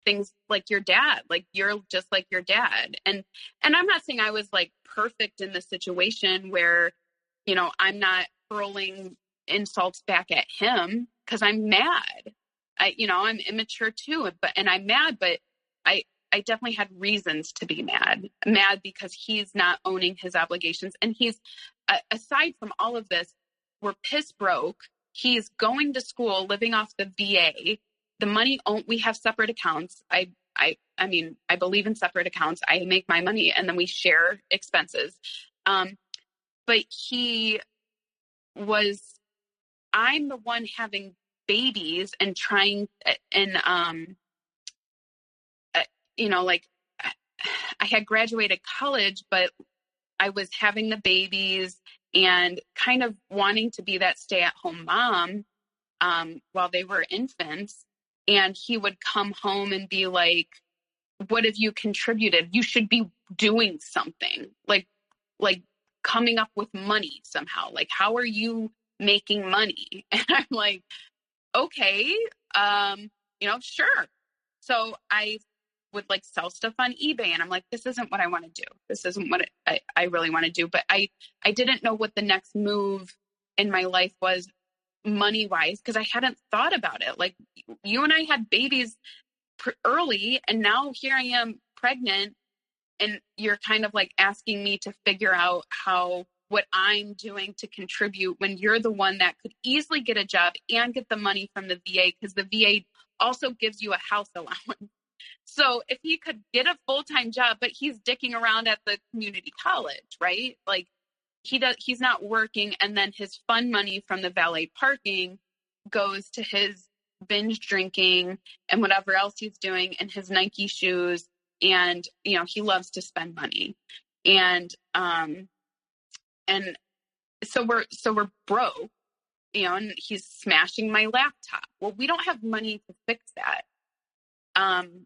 Speaker 3: things like your dad, like you're just like your dad. And I'm not saying I was like perfect in the situation where, I'm not hurling insults back at him because I'm mad. I'm immature too, and I'm mad, but I definitely had reasons to be mad because he's not owning his obligations. And he's, aside from all of this, we're piss broke. He's going to school, living off the VA. The money, we have separate accounts. I mean, I believe in separate accounts. I make my money and then we share expenses. But I'm the one having babies and trying, and, like I had graduated college, but I was having the babies and kind of wanting to be that stay-at-home mom while they were infants. And he would come home and be like, what have you contributed? You should be doing something, like coming up with money somehow. Like, how are you making money? And I'm like, okay, sure. So I would like sell stuff on eBay, and I'm like, this isn't what I want to do. This isn't what I really want to do. But I didn't know what the next move in my life was money wise, because I hadn't thought about it. Like, you and I had babies early, and now here I am pregnant, and you're kind of like asking me to figure out what I'm doing to contribute when you're the one that could easily get a job and get the money from the VA, because the VA also gives you a house allowance. So if he could get a full-time job, but he's dicking around at the community college, right? Like, he's not working. And then his fund money from the valet parking goes to his binge drinking and whatever else he's doing, and his Nike shoes. And, he loves to spend money. And so we're broke, and he's smashing my laptop. Well, we don't have money to fix that. And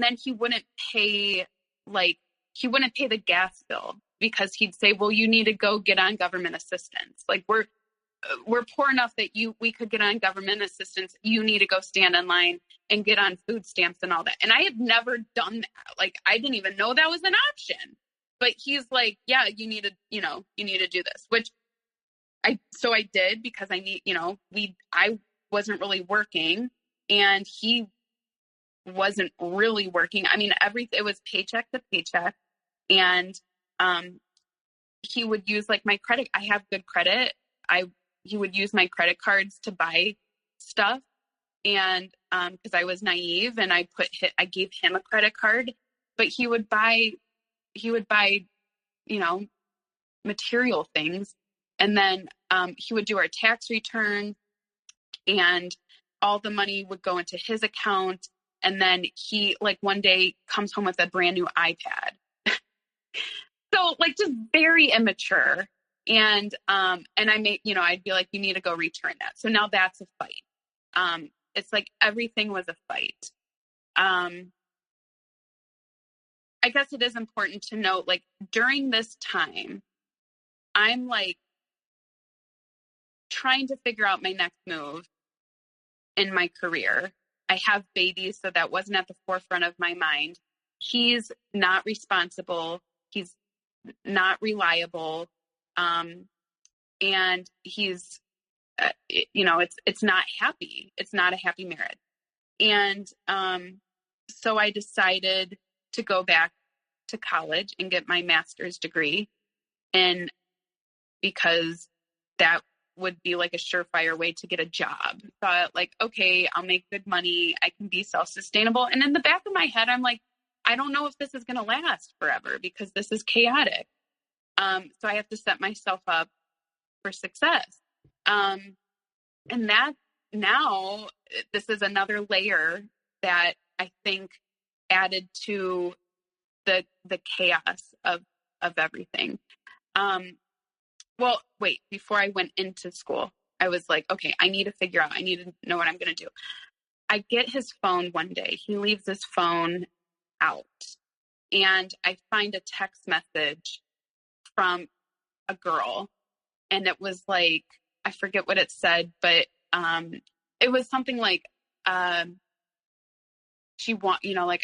Speaker 3: then he wouldn't pay the gas bill because he'd say, well, you need to go get on government assistance. Like, we're poor enough that we could get on government assistance. You need to go stand in line and get on food stamps and all that. And I had never done that. Like, I didn't even know that was an option, but he's like, yeah, you need to do this, which I did because I need, I wasn't really working and he wasn't really working. I mean, it was paycheck to paycheck. And, he would use like my credit. I have good credit. He would use my credit cards to buy stuff. And, cause I was naive and I gave him a credit card, but he would buy, material things. And then he would do our tax return, and all the money would go into his account. And then he, like, one day comes home with a brand new iPad. So, like, just very immature. And I may, I'd be like, you need to go return that. So now that's a fight. It's like everything was a fight. I guess it is important to note, like, during this time, I'm like trying to figure out my next move in my career. I have babies, so that wasn't at the forefront of my mind. He's not responsible. He's not reliable. And he's, it's not happy. It's not a happy marriage. And so I decided to go back to college and get my master's degree. And because that would be like a surefire way to get a job. Thought, like, okay, I'll make good money. I can be self-sustainable. And in the back of my head, I'm like, I don't know if this is going to last forever because this is chaotic. So I have to set myself up for success. And that now, this is another layer that I think added to the chaos of everything. Well, wait, before I went into school, I was like, okay, I need to know what I'm going to do. I get his phone one day. He leaves his phone out, and I find a text message from a girl, and it was like, I forget what it said, but it was something like, like,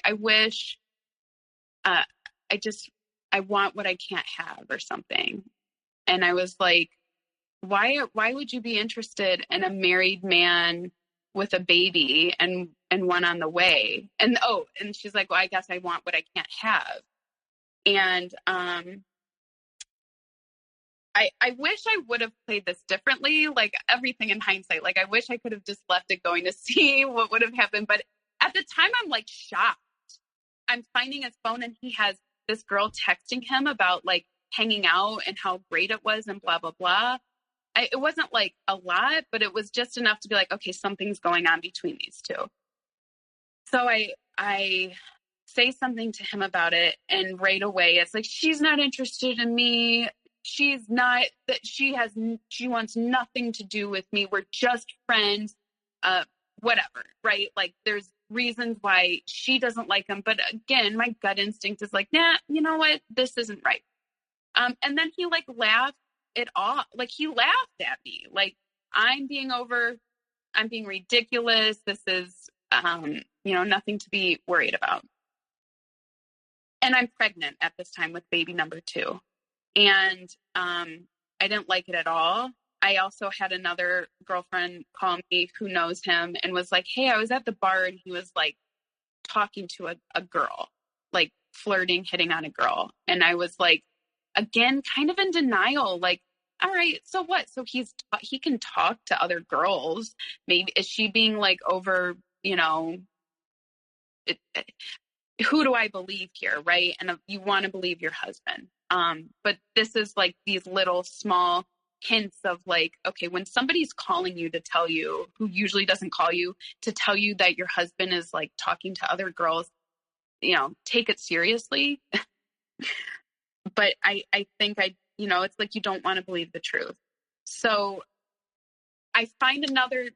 Speaker 3: I wish, I want what I can't have, or something. And I was like, why would you be interested in a married man with a baby and one on the way? And she's like, well, I guess I want what I can't have. And I wish I would have played this differently, like everything in hindsight. Like, I wish I could have just left it going to see what would have happened. But at the time, I'm like shocked. I'm finding his phone, and he has this girl texting him about, like, hanging out and how great it was and blah, blah, blah. It wasn't like a lot, but it was just enough to be like, okay, something's going on between these two. So I say something to him about it, and right away it's like, she's not interested in me. She wants nothing to do with me. We're just friends, whatever, right? Like, there's reasons why she doesn't like him. But again, my gut instinct is like, nah, you know what? This isn't right. And then he, like, laughed it off. Like, he laughed at me. Like, I'm being ridiculous. This is, nothing to be worried about. And I'm pregnant at this time with baby number 2. And I didn't like it at all. I also had another girlfriend call me who knows him and was like, hey, I was at the bar, and he was, like, talking to a girl, like, flirting, hitting on a girl. And I was like, again, kind of in denial, like, all right, so what? So he can talk to other girls. Maybe, is she being, like, over, who do I believe here, right? And you want to believe your husband. But this is like these little small hints of, like, okay, when somebody's calling you to tell you, who usually doesn't call you, to tell you that your husband is, like, talking to other girls, take it seriously. But I think it's like, you don't want to believe the truth. So I find the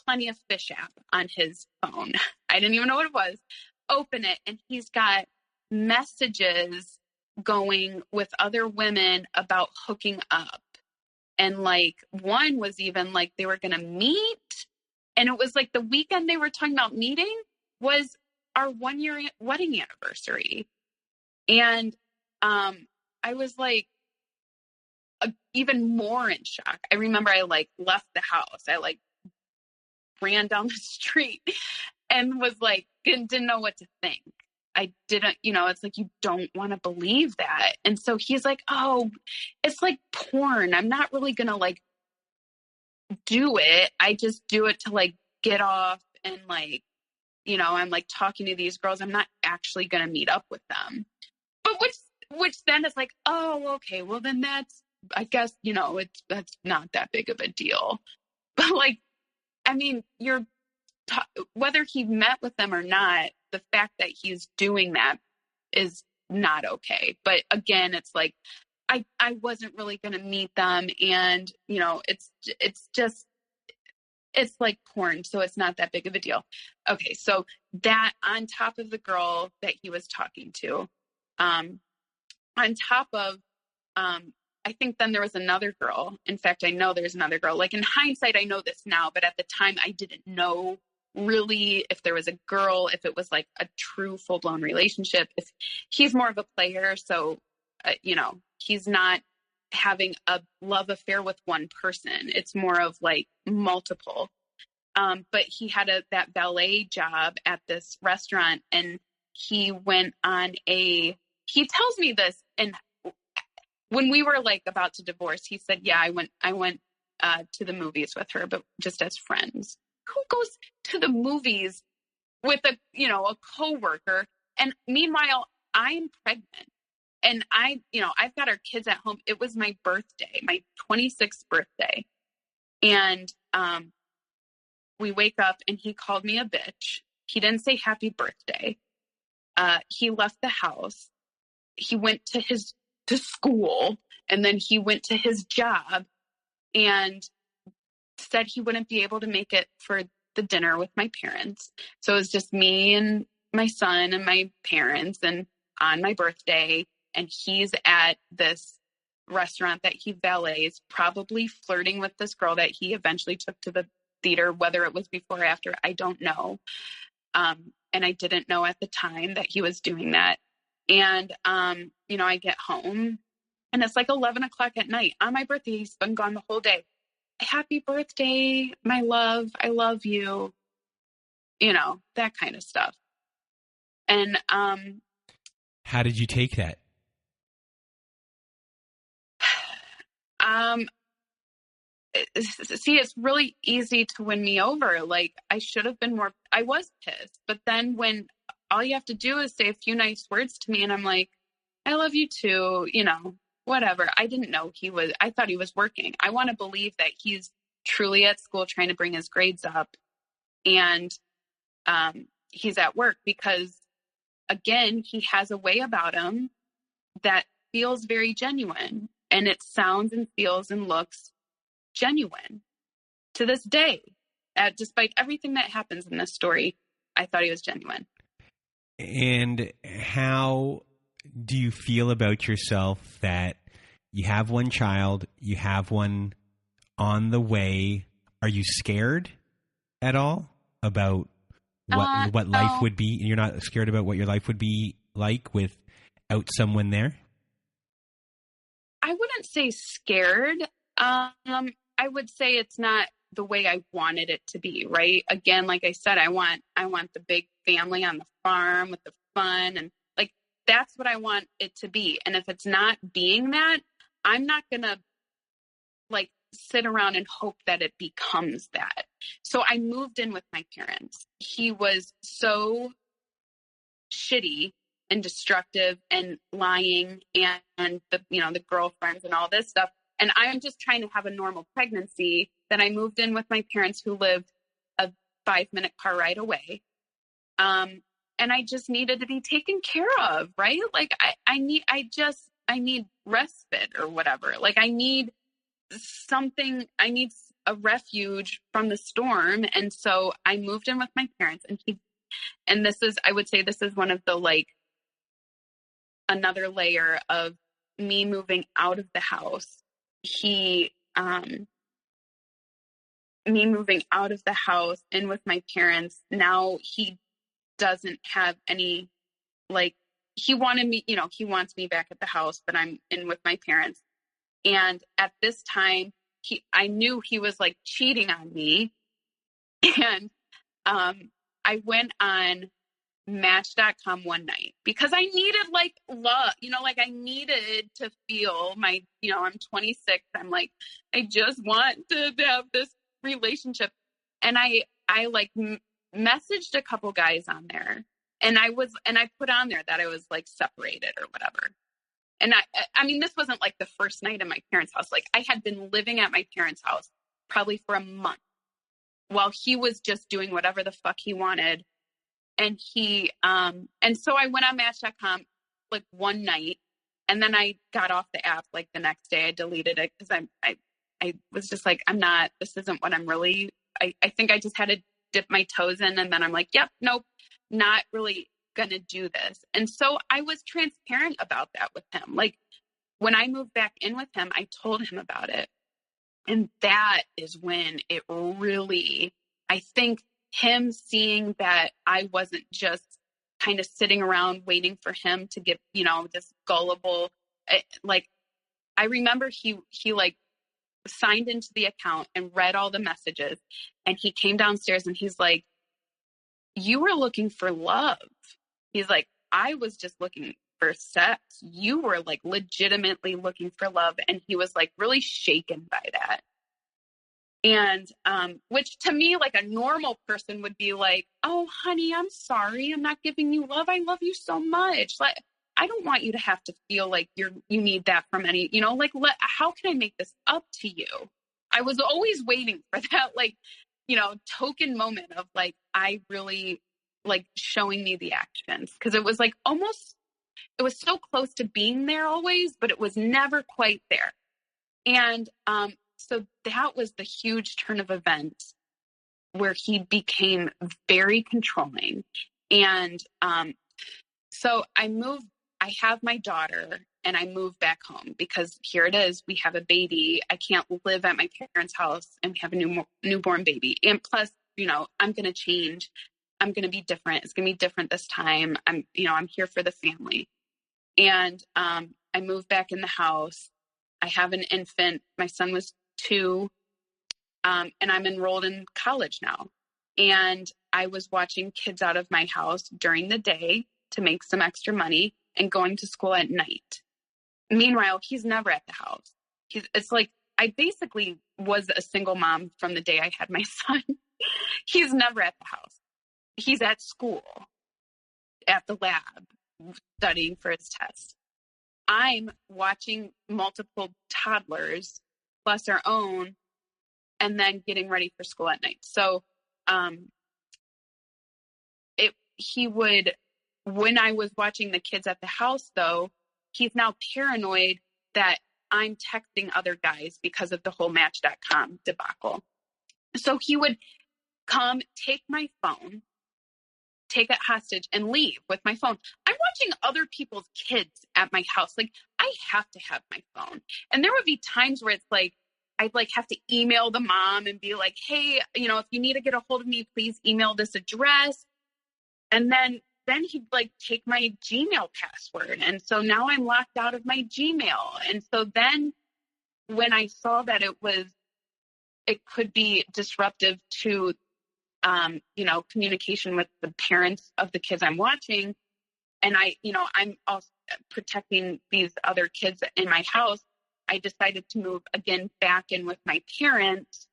Speaker 3: Plenty of Fish app on his phone. I didn't even know what it was. Open it, and he's got messages going with other women about hooking up. And, like, one was even like they were going to meet. And it was like the weekend they were talking about meeting was our 1-year wedding anniversary. And I was like even more in shock. I remember I, like, left the house. I, like, ran down the street and was like, didn't know what to think. I didn't, it's like, you don't want to believe that. And so he's like, oh, it's like porn. I'm not really going to, like, do it. I just do it to, like, get off, and, like, I'm, like, talking to these girls. I'm not actually going to meet up with them. But which which then it's like, oh, okay, well then that's, I guess, that's not that big of a deal. But like, I mean, whether he met with them or not, the fact that he's doing that is not okay. But again, it's like, I wasn't really going to meet them. And, it's like porn. So it's not that big of a deal. Okay. So that on top of the girl that he was talking to, on top of, I think then there was another girl. In fact, I know there's another girl. Like in hindsight, I know this now, but at the time I didn't know really if there was a girl, if it was like a true full-blown relationship. If he's more of a player, so he's not having a love affair with one person. It's more of like multiple. But he had that valet job at this restaurant, and he went on he tells me this, and when we were like about to divorce, he said, yeah, I went to the movies with her, but just as friends. Who goes to the movies with a coworker? And meanwhile, I'm pregnant, and I've got our kids at home. It was my birthday, my 26th birthday. And, we wake up and he called me a bitch. He didn't say happy birthday. He left the house. He went to school, and then he went to his job and said he wouldn't be able to make it for the dinner with my parents. So it was just me and my son and my parents, and on my birthday, and he's at this restaurant that he valets, probably flirting with this girl that he eventually took to the theater. Whether it was before or after, I don't know. And I didn't know at the time that he was doing that. And, I get home, and it's like 11 o'clock at night on my birthday. He's been gone the whole day. Happy birthday, my love. I love you. That kind of stuff. And,
Speaker 2: how did you take that?
Speaker 3: See, it's really easy to win me over. Like, I should have been more, I was pissed, but then when all you have to do is say a few nice words to me, and I'm like, I love you too, whatever. I didn't know I thought he was working. I want to believe that he's truly at school trying to bring his grades up, and he's at work, because again, he has a way about him that feels very genuine, and it sounds and feels and looks genuine to this day. Despite everything that happens in this story, I thought he was genuine.
Speaker 2: And how do you feel about yourself that you have one child, you have one on the way? Are you scared at all about what life would be? You're not scared about what your life would be like without someone there?
Speaker 3: I wouldn't say scared. I would say it's not the way I wanted it to be, right? Again, like I said, I want the big family on the farm with the fun, and like, that's what I want it to be. And if it's not being that, I'm not going to like sit around and hope that it becomes that. So I moved in with my parents. He was so shitty and destructive and lying, and the girlfriends and all this stuff. And I'm just trying to have a normal pregnancy. Then I moved in with my parents, who lived a 5-minute car ride away. And I just needed to be taken care of, right? Like I need respite or whatever. Like I need something, I need a refuge from the storm. And so I moved in with my parents, and this is, I would say this is one of the, like, another layer of me moving out of the house. Me moving out of the house in with my parents. Now he doesn't have any, like, he wanted me, he wants me back at the house, but I'm in with my parents. And at this time, I knew he was like cheating on me. And I went on Match.com one night because I needed like love, like I needed to feel my, I'm 26. I'm like, I just want to have this relationship. And I like messaged a couple guys on there, and I put on there that I was like separated or whatever. And I mean, this wasn't like the first night in my parents' house. Like I had been living at my parents' house probably for a month while he was just doing whatever the fuck he wanted. And and so I went on Match.com like one night, and then I got off the app like the next day. I deleted it because I was just like, this isn't what I'm really, I think I just had to dip my toes in, and then I'm like, yep, nope, not really gonna do this. And so I was transparent about that with him. Like when I moved back in with him, I told him about it. And that is when it really, I think him seeing that I wasn't just kind of sitting around waiting for him to get, this gullible, like, I remember he like signed into the account and read all the messages, and he came downstairs and he's like, you were looking for love. He's like, I was just looking for sex. You were like legitimately looking for love. And he was like really shaken by that. And, which to me, like a normal person would be like, oh, honey, I'm sorry. I'm not giving you love. I love you so much. Like, I don't want you to have to feel like you need that from any, how can I make this up to you? I was always waiting for that, like, token moment of like, I really like showing me the actions. Cause it was like it was so close to being there always, but it was never quite there. And, so that was the huge turn of events where he became very controlling. And, so I have my daughter and I moved back home because here it is. We have a baby. I can't live at my parents' house and we have a newborn baby. And plus, I'm going to change. I'm going to be different. It's going to be different this time. I'm here for the family. And, I moved back in the house. I have an infant. My son was 2. And I'm enrolled in college now. And I was watching kids out of my house during the day to make some extra money and going to school at night. Meanwhile, he's never at the house. It's like, I basically was a single mom from the day I had my son. He's never at the house. He's at school, at the lab, studying for his test. I'm watching multiple toddlers plus our own, and then getting ready for school at night. So, when I was watching the kids at the house, though, he's now paranoid that I'm texting other guys because of the whole Match.com debacle. So he would come, take my phone, take it hostage, and leave with my phone. I'm watching other people's kids at my house. Like, I have to have my phone. And there would be times where it's like, I'd like have to email the mom and be like, hey, if you need to get a hold of me, please email this address. And then he'd like take my Gmail password. And so now I'm locked out of my Gmail. And so then when I saw that it could be disruptive to, communication with the parents of the kids I'm watching. And I'm also protecting these other kids in my house. I decided to move again back in with my parents,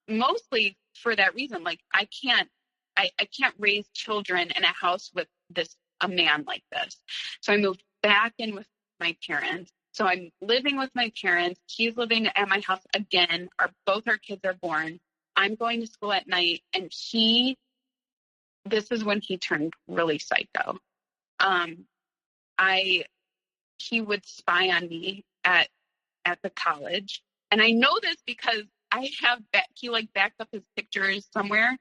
Speaker 3: mostly for that reason. Like I can't raise children in a house with a man like this. So I moved back in with my parents. So I'm living with my parents. He's living at my house again. Both our kids are born. I'm going to school at night. And this is when he turned really psycho. He would spy on me at the college. And I know this because he like backed up his pictures somewhere.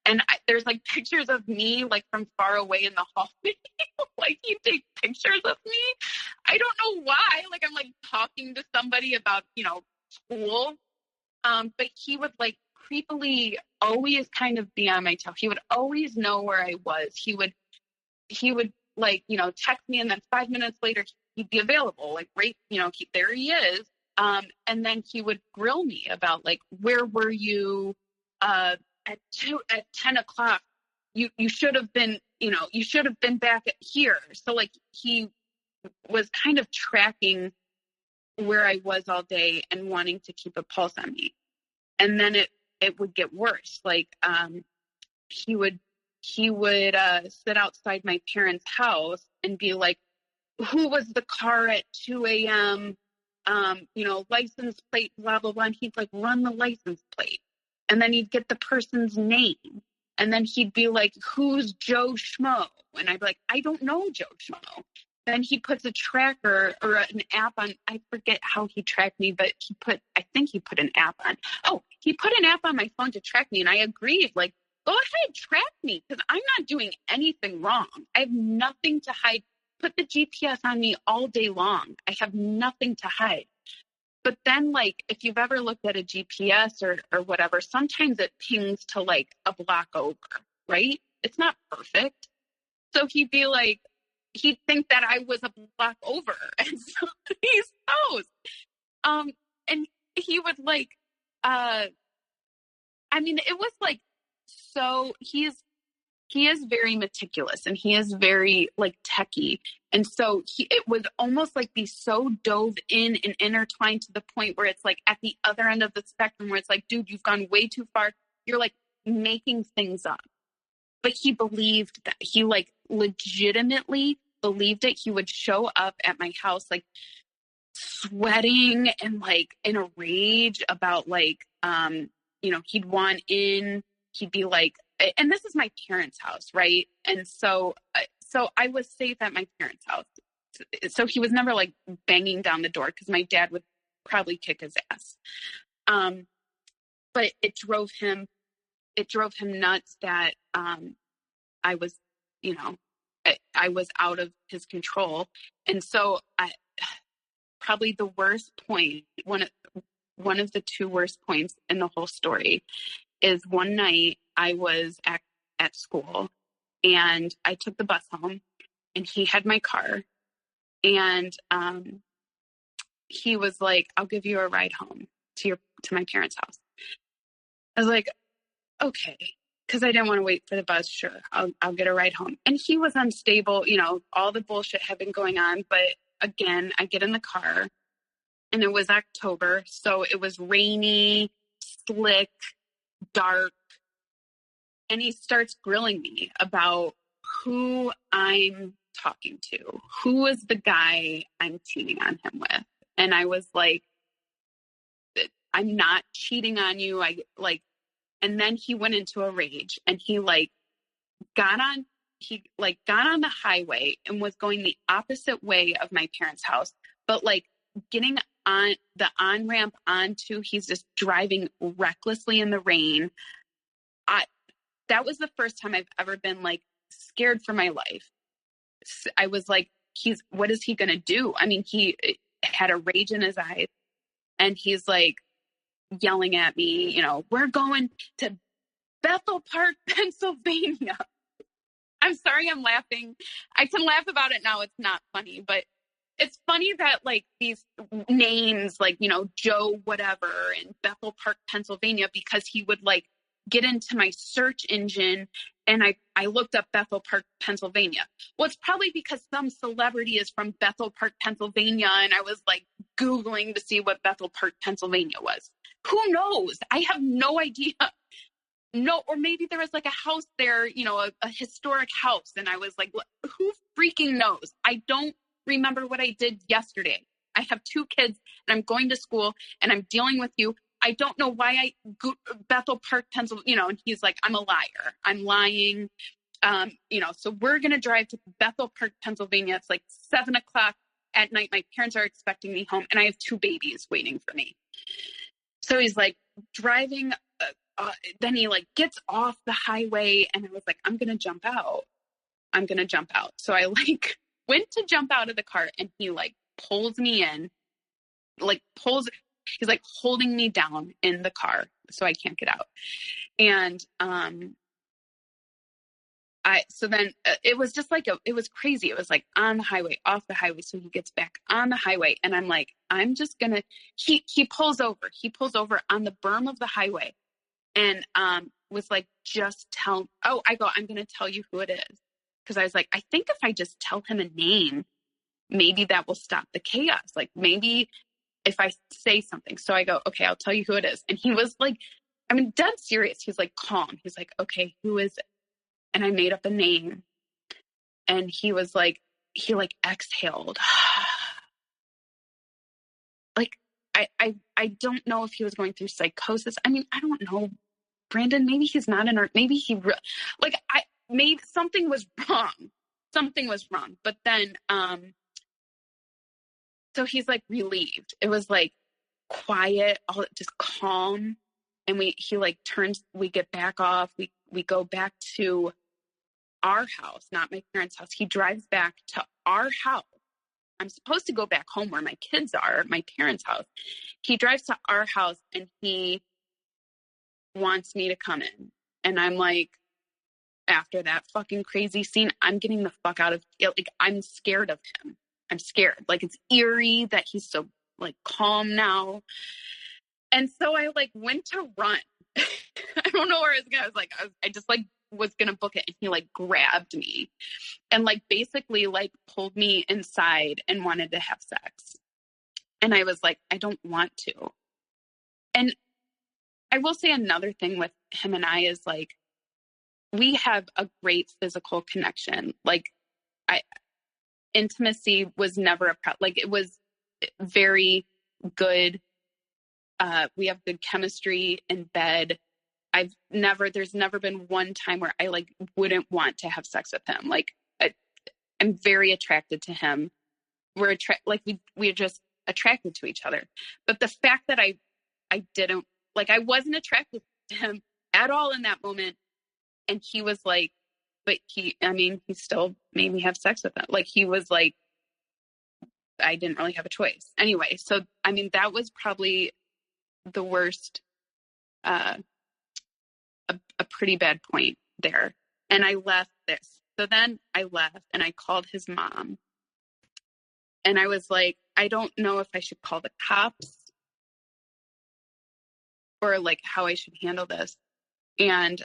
Speaker 3: And there's like pictures of me like from far away in the hallway. Like he'd take pictures of me. I don't know why. Like I'm like talking to somebody about, school. But he would like creepily always kind of be on my tail. He would always know where I was. He would like, text me, and then 5 minutes later he'd be available. Like right, there he is. And then he would grill me about like, where were you at 10 o'clock? You should have been, you should have been back here. So like he was kind of tracking where I was all day and wanting to keep a pulse on me. And then it would get worse. Like, he would sit outside my parents' house and be like who was the car at 2 a.m., license plate, blah, blah, blah. And he'd like run the license plate. And then he'd get the person's name. And then he'd be like, who's Joe Schmo? And I'd be like, I don't know Joe Schmo. Then he puts a tracker or an app on. I forget how he tracked me, but I think he put an app on. Oh, he put an app on my phone to track me. And I agreed, like, go ahead, track me, because I'm not doing anything wrong. I have nothing to hide. Put the GPS on me all day long. I have nothing to hide. But then, like, if you've ever looked at a GPS or whatever, sometimes it pings to, like, a block over, right? It's not perfect. So he'd be like, he'd think that I was a block over. And so he knows. And he would, like, it was, like, so he is very meticulous and he is very like techie. And so it was almost like they so dove in and intertwined to the point where it's like at the other end of the spectrum where it's like, dude, you've gone way too far. You're like making things up. But he believed that. He like legitimately believed it. He would show up at my house like sweating and like in a rage about like, he'd want in, he'd be like, and this is my parents' house, right? And so I was safe at my parents' house. So he was never like banging down the door because my dad would probably kick his ass. But it drove him nuts that I was, I was out of his control. And so probably the worst point, one of the two worst points in the whole story is one night I was at school and I took the bus home and he had my car and he was like, I'll give you a ride home to my parents' house. I was like, okay, because I didn't want to wait for the bus. Sure, I'll get a ride home. And he was unstable. All the bullshit had been going on. But again, I get in the car and it was October. So it was rainy, slick, dark. And he starts grilling me about who I'm talking to. Who is the guy I'm cheating on him with? And I was like, I'm not cheating on you. And then he went into a rage and he got on the highway and was going the opposite way of my parents' house, but like getting on the on-ramp onto, he's just driving recklessly in the rain. That was the first time I've ever been like scared for my life. I was like, what is he going to do? I mean, he had a rage in his eyes and he's like yelling at me, we're going to Bethel Park, Pennsylvania. I'm sorry, I'm laughing. I can laugh about it now. It's not funny, but it's funny that like these names like, Joe whatever in Bethel Park, Pennsylvania, because he would like get into my search engine and I looked up Bethel Park, Pennsylvania. Well, it's probably because some celebrity is from Bethel Park, Pennsylvania. And I was like Googling to see what Bethel Park, Pennsylvania was. Who knows? I have no idea. No, or maybe there was like a house there, a historic house. And I was like, who freaking knows? I don't remember what I did yesterday. I have 2 kids and I'm going to school and I'm dealing with you. I don't know why Bethel Park, Pennsylvania, and he's like, I'm a liar. I'm lying. So we're going to drive to Bethel Park, Pennsylvania. It's like 7:00 at night. My parents are expecting me home and I have 2 babies waiting for me. So he's like driving. Then he like gets off the highway and I was like, I'm going to jump out. So I like went to jump out of the car and he like pulls me in, he's like holding me down in the car so I can't get out. And, it was just like, it was crazy. It was like on the highway, off the highway. So he gets back on the highway and I'm like, I'm just gonna, he pulls over on the berm of the highway and, was like, I'm going to tell you who it is. Cause I was like, I think if I just tell him a name, maybe that will stop the chaos. Like maybe if I say something. So I go, okay, I'll tell you who it is. And he was like, dead serious. He's like, calm. He's like, okay, who is it? And I made up a name. And he was like, he like exhaled. Like, I don't know if he was going through psychosis. I mean, I don't know, Brandon, maybe he's not maybe maybe something was wrong. Something was wrong. But then, so he's like relieved. It was like quiet, all just calm. And he like turns, we get back off. We go back to our house, not my parents' house. He drives back to our house. I'm supposed to go back home where my kids are, my parents' house. He drives to our house and he wants me to come in. And I'm like, after that fucking crazy scene, I'm getting the fuck out of it. Like, I'm scared of him. I'm scared. Like, it's eerie that he's so like calm now. And so I like went to run. I don't know where I was going. I just like was going to book it. And he like grabbed me and like basically like pulled me inside and wanted to have sex. And I was like, I don't want to. And I will say another thing with him and I is like, we have a great physical connection. Like, intimacy was never like, it was very good. We have good chemistry in bed. There's never been one time where I like wouldn't want to have sex with him. Like, I'm very attracted to him. We're just attracted to each other. But the fact that I didn't, like, I wasn't attracted to him at all in that moment. And he was like, but he still made me have sex with him. Like, he was like, I didn't really have a choice. Anyway, so, I mean, that was probably the worst, a pretty bad point there. And I left this. So then I left and I called his mom. And I was like, I don't know if I should call the cops or like how I should handle this. And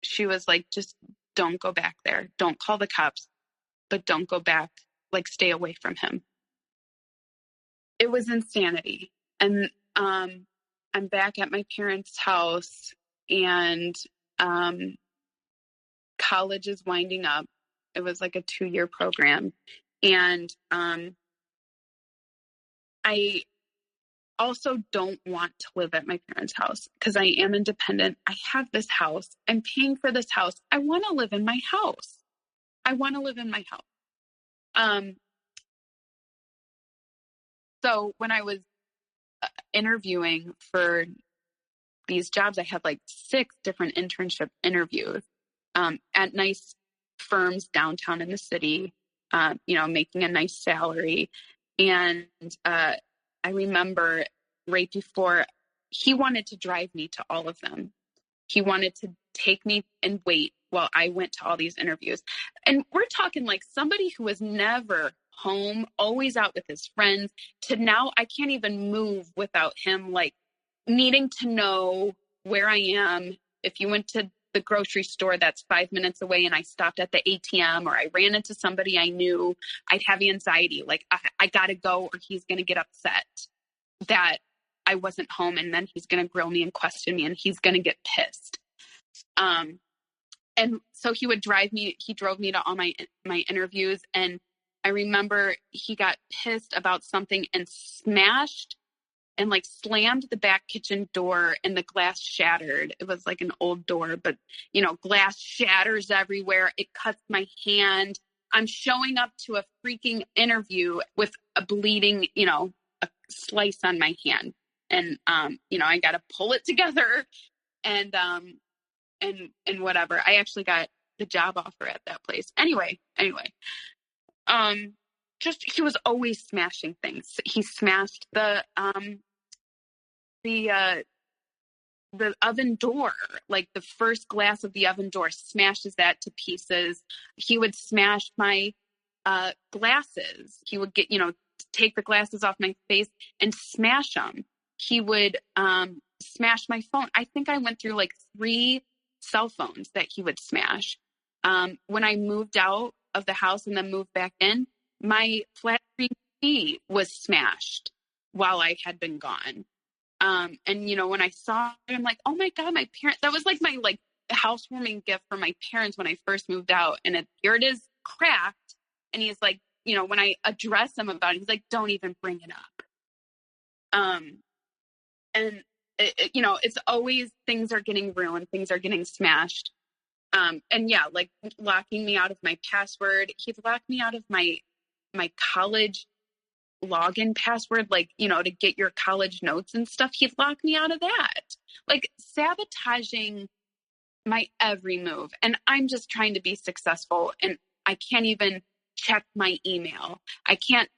Speaker 3: she was like, just don't go back there. Don't call the cops, but don't go back. Like, stay away from him. It was insanity. And I'm back at my parents' house, and college is winding up. It was like a 2-year program. And I also don't want to live at my parents' house because I am independent. I have this house. I'm paying for this house. I want to live in my house. So when I was interviewing for these jobs, I had like 6 different internship interviews at nice firms downtown in the city, making a nice salary. And I remember right before, he wanted to drive me to all of them. He wanted to take me and wait while I went to all these interviews. And we're talking like somebody who was never home, always out with his friends, to now I can't even move without him, like needing to know where I am. If you went to the grocery store that's 5 minutes away and I stopped at the ATM, or I ran into somebody I knew, I'd have anxiety. Like, I gotta go or he's going to get upset that I wasn't home, and then he's going to grill me and question me, and he's going to get pissed. And so he drove me to all my interviews. And I remember he got pissed about something and smashed and like slammed the back kitchen door, and the glass shattered. It was like an old door, but glass shatters everywhere. It cuts my hand. I'm showing up to a freaking interview with a bleeding, a slice on my hand. And, I got to pull it together and whatever. I actually got the job offer at that place. Anyway, he was always smashing things. He smashed the oven door, like the first glass of the oven door, smashes that to pieces. He would smash my glasses. He would take the glasses off my face and smash them. He would smash my phone. I think I went through like 3 cell phones that he would smash. When I moved out of the house and then moved back in, my flat screen TV was smashed while I had been gone. And when I saw it, I'm like, oh my God, my parents, that was like my housewarming gift for my parents when I first moved out. And here it is cracked. And he's like, when I address him about it, he's like, don't even bring it up. And it's always things are getting ruined, things are getting smashed. And yeah, like locking me out of my password. He locked me out of my college login password, like, to get your college notes and stuff. He'd lock me out of that, like sabotaging my every move. And I'm just trying to be successful, and I can't even check my email. I can't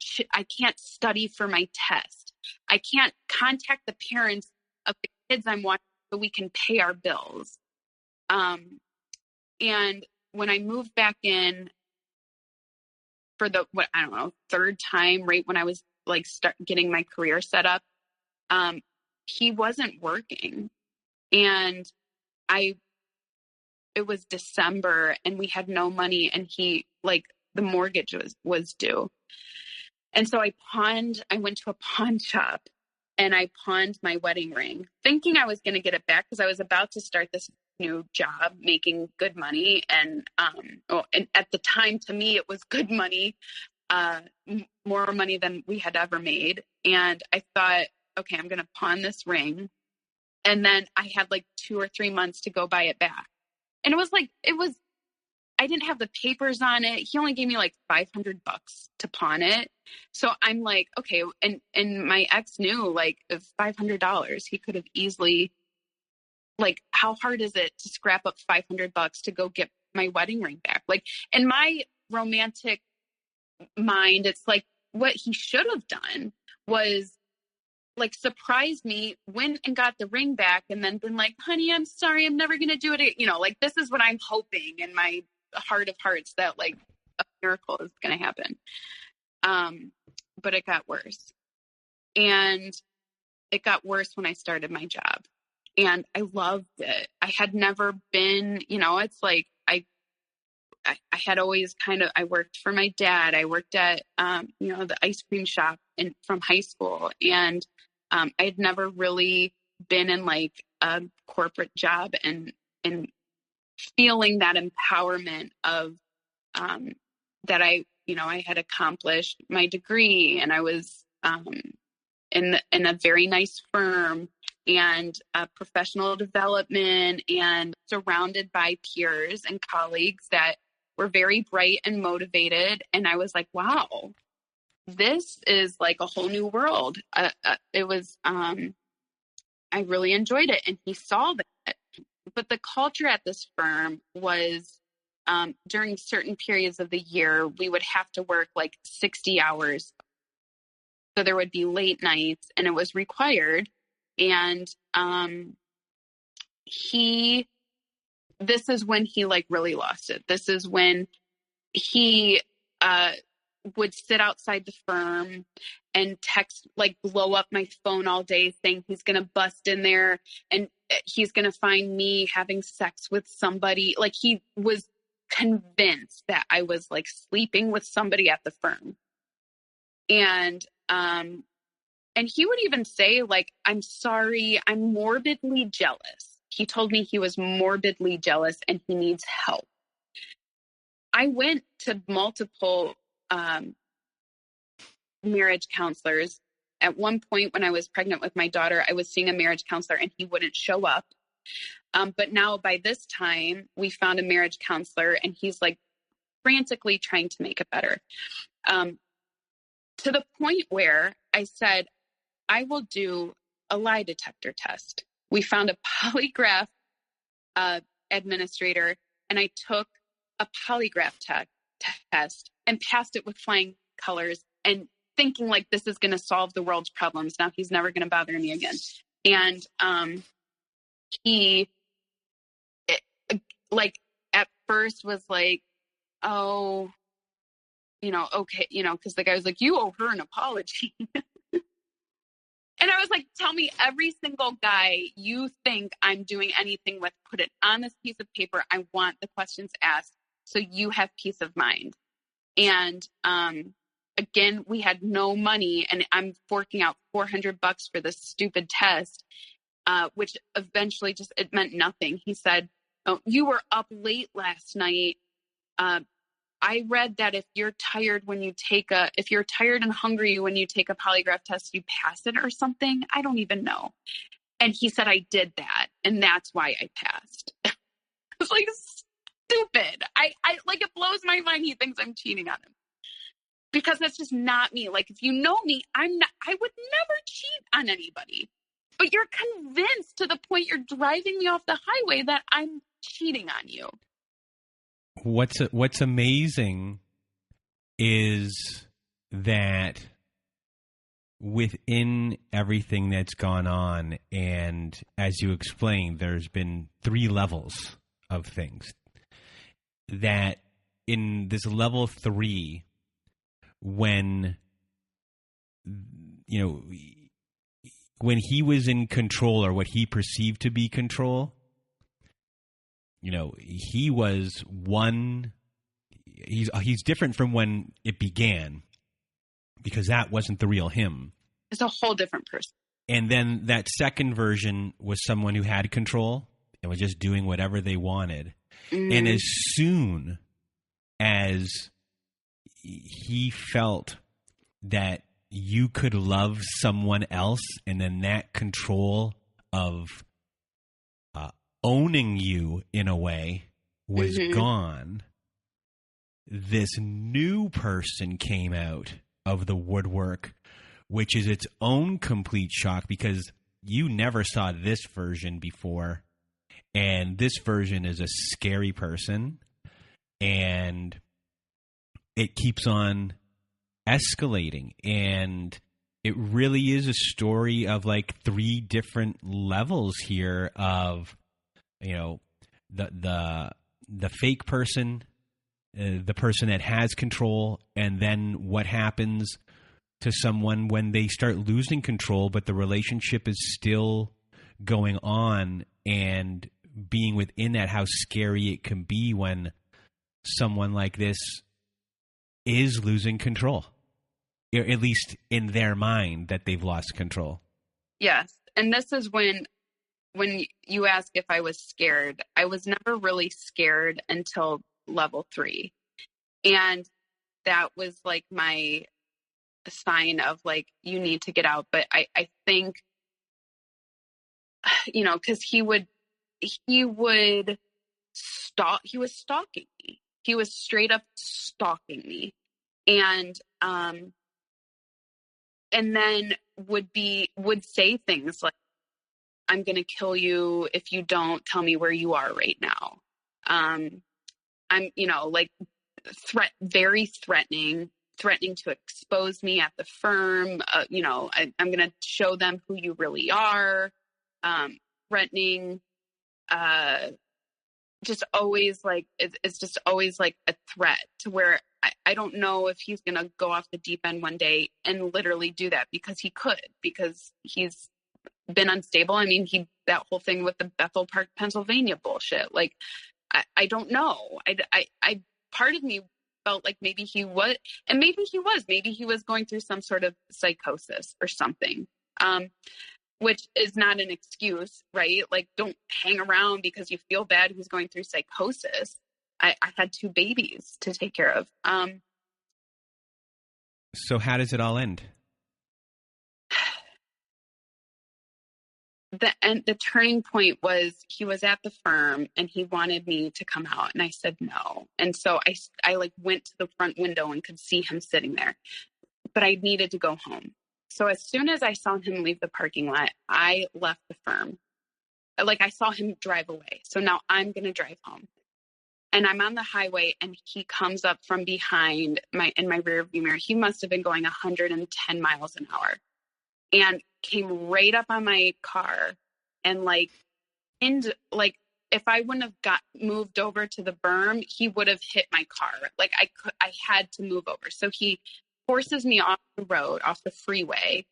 Speaker 3: study for my test. I can't contact the parents of the kids I'm watching so we can pay our bills. And when I moved back in for the, third time, right when I was like getting my career set up, he wasn't working. And it was December and we had no money, and the mortgage was due. And so I went to a pawn shop and I pawned my wedding ring, thinking I was going to get it back because I was about to start this new job making good money. And at the time, to me, it was good money, more money than we had ever made. And I thought, okay, I'm going to pawn this ring. And then I had like 2 or 3 months to go buy it back. And I didn't have the papers on it. He only gave me like $500 to pawn it. So I'm like, okay. And my ex knew, like, if $500, he could have easily, like, how hard is it to scrap up $500 to go get my wedding ring back? Like, in my romantic mind, it's like what he should have done was like surprised me, went and got the ring back, and then been like, honey, I'm sorry, I'm never going to do it. Like, this is what I'm hoping in my heart of hearts, that like a miracle is going to happen. But it got worse. And it got worse when I started my job. And I loved it. I had never been, it's like I had always I worked for my dad. I worked at, the ice cream shop from high school. And I had never really been in like a corporate job and feeling that empowerment of that I had accomplished my degree, and I was in a very nice firm, and professional development, and surrounded by peers and colleagues that were very bright and motivated. And I was like, wow, this is like a whole new world. It was, I really enjoyed it. And he saw that. But the culture at this firm was, during certain periods of the year, we would have to work like 60 hours. So there would be late nights, and it was required. And this is when he like really lost it. This is when he would sit outside the firm and text, like blow up my phone all day, saying he's going to bust in there and he's going to find me having sex with somebody. Like, he was convinced that I was like sleeping with somebody at the firm. And he would even say, like, I'm sorry, I'm morbidly jealous. He told me he was morbidly jealous and he needs help. I went to multiple marriage counselors. At one point when I was pregnant with my daughter, I was seeing a marriage counselor and he wouldn't show up. But now by this time we found a marriage counselor and he's like frantically trying to make it better. To the point where I said, I will do a lie detector test. We found a polygraph administrator, and I took a polygraph test and passed it with flying colors, and thinking like, this is going to solve the world's problems. Now he's never going to bother me again. And he like at first was like, oh, okay, because the guy was like, you owe her an apology. And I was like, tell me every single guy you think I'm doing anything with, put it on this piece of paper. I want the questions asked so you have peace of mind. And again, we had no money, and I'm forking out $400 for this stupid test, which eventually it meant nothing. He said, oh, you were up late last night I read that if you're tired and hungry when you take a polygraph test, you pass it or something. I don't even know. And he said I did that, and that's why I passed. I was like, stupid. I like, it blows my mind he thinks I'm cheating on him. Because that's just not me. Like, if you know me, I would never cheat on anybody. But you're convinced to the point you're driving me off the highway that I'm cheating on you.
Speaker 2: What's amazing is that within everything that's gone on, and as you explained, there's been 3 levels of things, that in this level 3, when, you know, when he was in control, or what he perceived to be control, you know, he was he's different from when it began, because that wasn't the real him.
Speaker 3: It's a whole different person.
Speaker 2: And then that second version was someone who had control and was just doing whatever they wanted. And as soon as he felt that you could love someone else, and then that control of owning you in a way was gone, this new person came out of the woodwork, which is its own complete shock, because you never saw this version before. And this version is a scary person, and it keeps on escalating. And it really is a story of like 3 different levels here of, you know, the fake person, the person that has control, and then what happens to someone when they start losing control, but the relationship is still going on, and being within that, how scary it can be when someone like this is losing control, at least in their mind, that they've lost control.
Speaker 3: Yes. And this is when you ask if I was scared, I was never really scared until level 3. And that was like my sign of like, you need to get out. But I think, you know, because he was stalking me. He was straight up stalking me. And then would say things like, I'm going to kill you if you don't tell me where you are right now. I'm, you know, like very threatening to expose me at the firm. You know, I'm going to show them who you really are. Threatening, just always like, it's just always like a threat, to where I don't know if he's going to go off the deep end one day and literally do that, because he could, because he's been unstable. I mean, that whole thing with the Bethel Park, Pennsylvania bullshit. Like, I don't know. I part of me felt like maybe he was, and maybe he was going through some sort of psychosis or something. Which is not an excuse, right? Like, don't hang around because you feel bad who's going through psychosis. I had 2 babies to take care of.
Speaker 2: So how does it all end?
Speaker 3: The turning point was, he was at the firm and he wanted me to come out, and I said no. And so I like went to the front window and could see him sitting there, but I needed to go home. So as soon as I saw him leave the parking lot, I left the firm. Like, I saw him drive away. So now I'm going to drive home. And I'm on the highway, and he comes up from behind in my rear view mirror. He must have been going 110 miles an hour, and came right up on my car. And like, if I wouldn't have got moved over to the berm, he would have hit my car. Like, I had to move over. So he forces me off the road, off the freeway,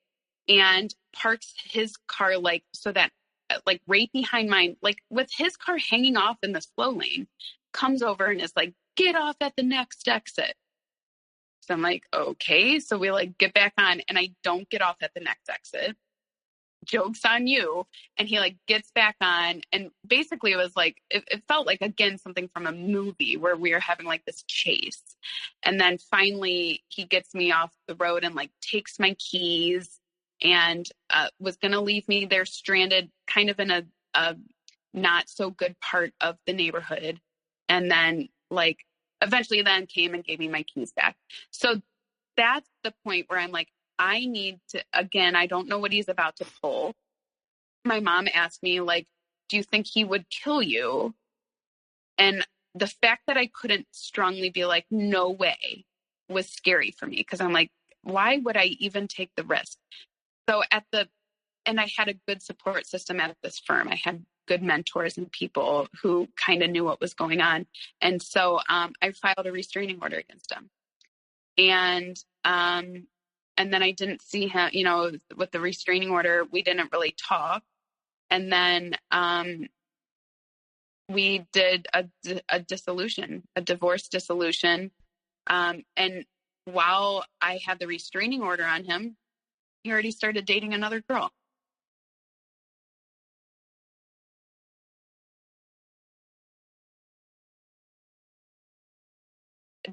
Speaker 3: and parks his car like, so that like right behind mine, like with his car hanging off in the slow lane, comes over and is like, get off at the next exit. So I'm like, okay. So we like get back on, and I don't get off at the next exit. joke's on you. And he like gets back on, and basically it was like, it felt like, again, something from a movie where we were having like this chase. And then finally he gets me off the road and like takes my keys and was going to leave me there stranded kind of in a not so good part of the neighborhood. And then like eventually then came and gave me my keys back. So that's the point where I'm like, I need to, again, I don't know what he's about to pull. My mom asked me, like, do you think he would kill you? And the fact that I couldn't strongly be like, no way, was scary for me. Cause I'm like, why would I even take the risk? So and I had a good support system at this firm. I had good mentors and people who kind of knew what was going on. And so I filed a restraining order against him. And then I didn't see him, with the restraining order, we didn't really talk. And then we did a dissolution, a divorce dissolution. And while I had the restraining order on him, he already started dating another girl.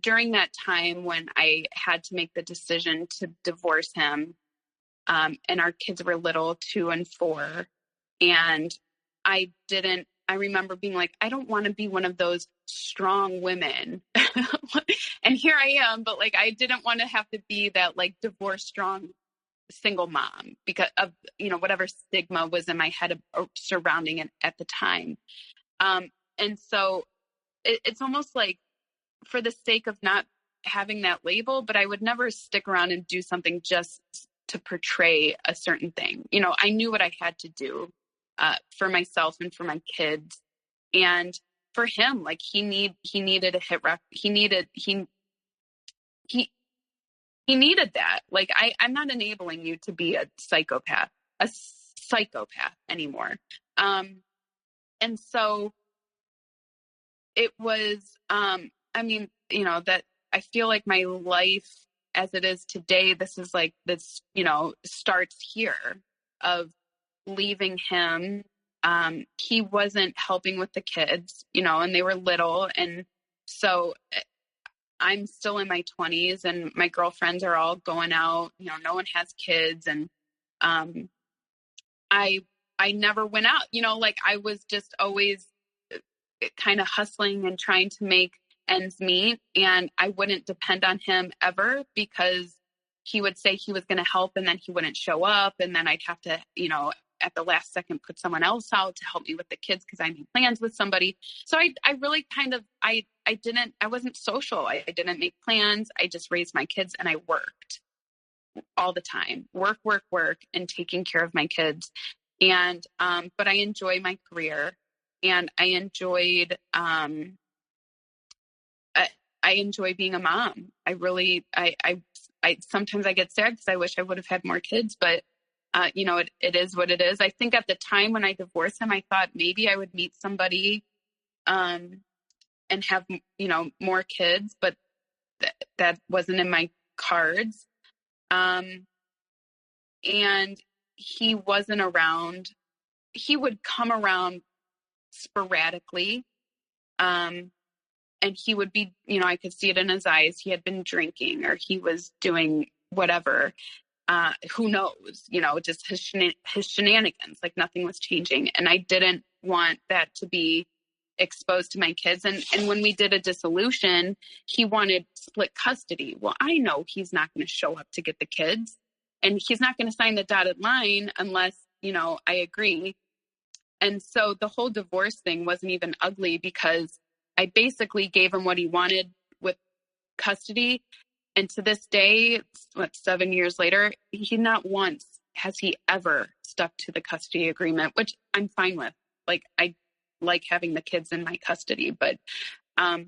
Speaker 3: During that time when I had to make the decision to divorce him, and our kids were little, 2 and 4, and I remember being like, I don't want to be one of those strong women. And here I am, but like, I didn't want to have to be that like divorce strong single mom because of, whatever stigma was in my head surrounding it at the time. And so it's almost like, for the sake of not having that label, but I would never stick around and do something just to portray a certain thing. I knew what I had to do for myself and for my kids. And for him, like he needed a hit rep. He needed that. Like I'm not enabling you to be a psychopath anymore. And so it was, that I feel like my life as it is today, this is like this, starts here of leaving him. He wasn't helping with the kids, and they were little. And so I'm still in my 20s and my girlfriends are all going out, no one has kids. And I never went out, like I was just always kind of hustling and trying to make ends meet. And I wouldn't depend on him ever because he would say he was going to help and then he wouldn't show up. And then I'd have to, at the last second, put someone else out to help me with the kids because I made plans with somebody. So I really kind of, I wasn't social. I didn't make plans. I just raised my kids and I worked all the time, work, and taking care of my kids. And, but I enjoy my career and I enjoyed, I enjoy being a mom. I really, I sometimes I get sad because I wish I would have had more kids, but it is what it is. I think at the time when I divorced him, I thought maybe I would meet somebody, and have, more kids, but that wasn't in my cards. And he wasn't around. He would come around sporadically. And he would be, I could see it in his eyes. He had been drinking or he was doing whatever. Who knows, just his shenanigans, like nothing was changing. And I didn't want that to be exposed to my kids. And when we did a dissolution, he wanted split custody. Well, I know he's not going to show up to get the kids and he's not going to sign the dotted line unless, I agree. And so the whole divorce thing wasn't even ugly because I basically gave him what he wanted with custody. And to this day, 7 years later, he not once has he ever stuck to the custody agreement, which I'm fine with. Like, I like having the kids in my custody, but I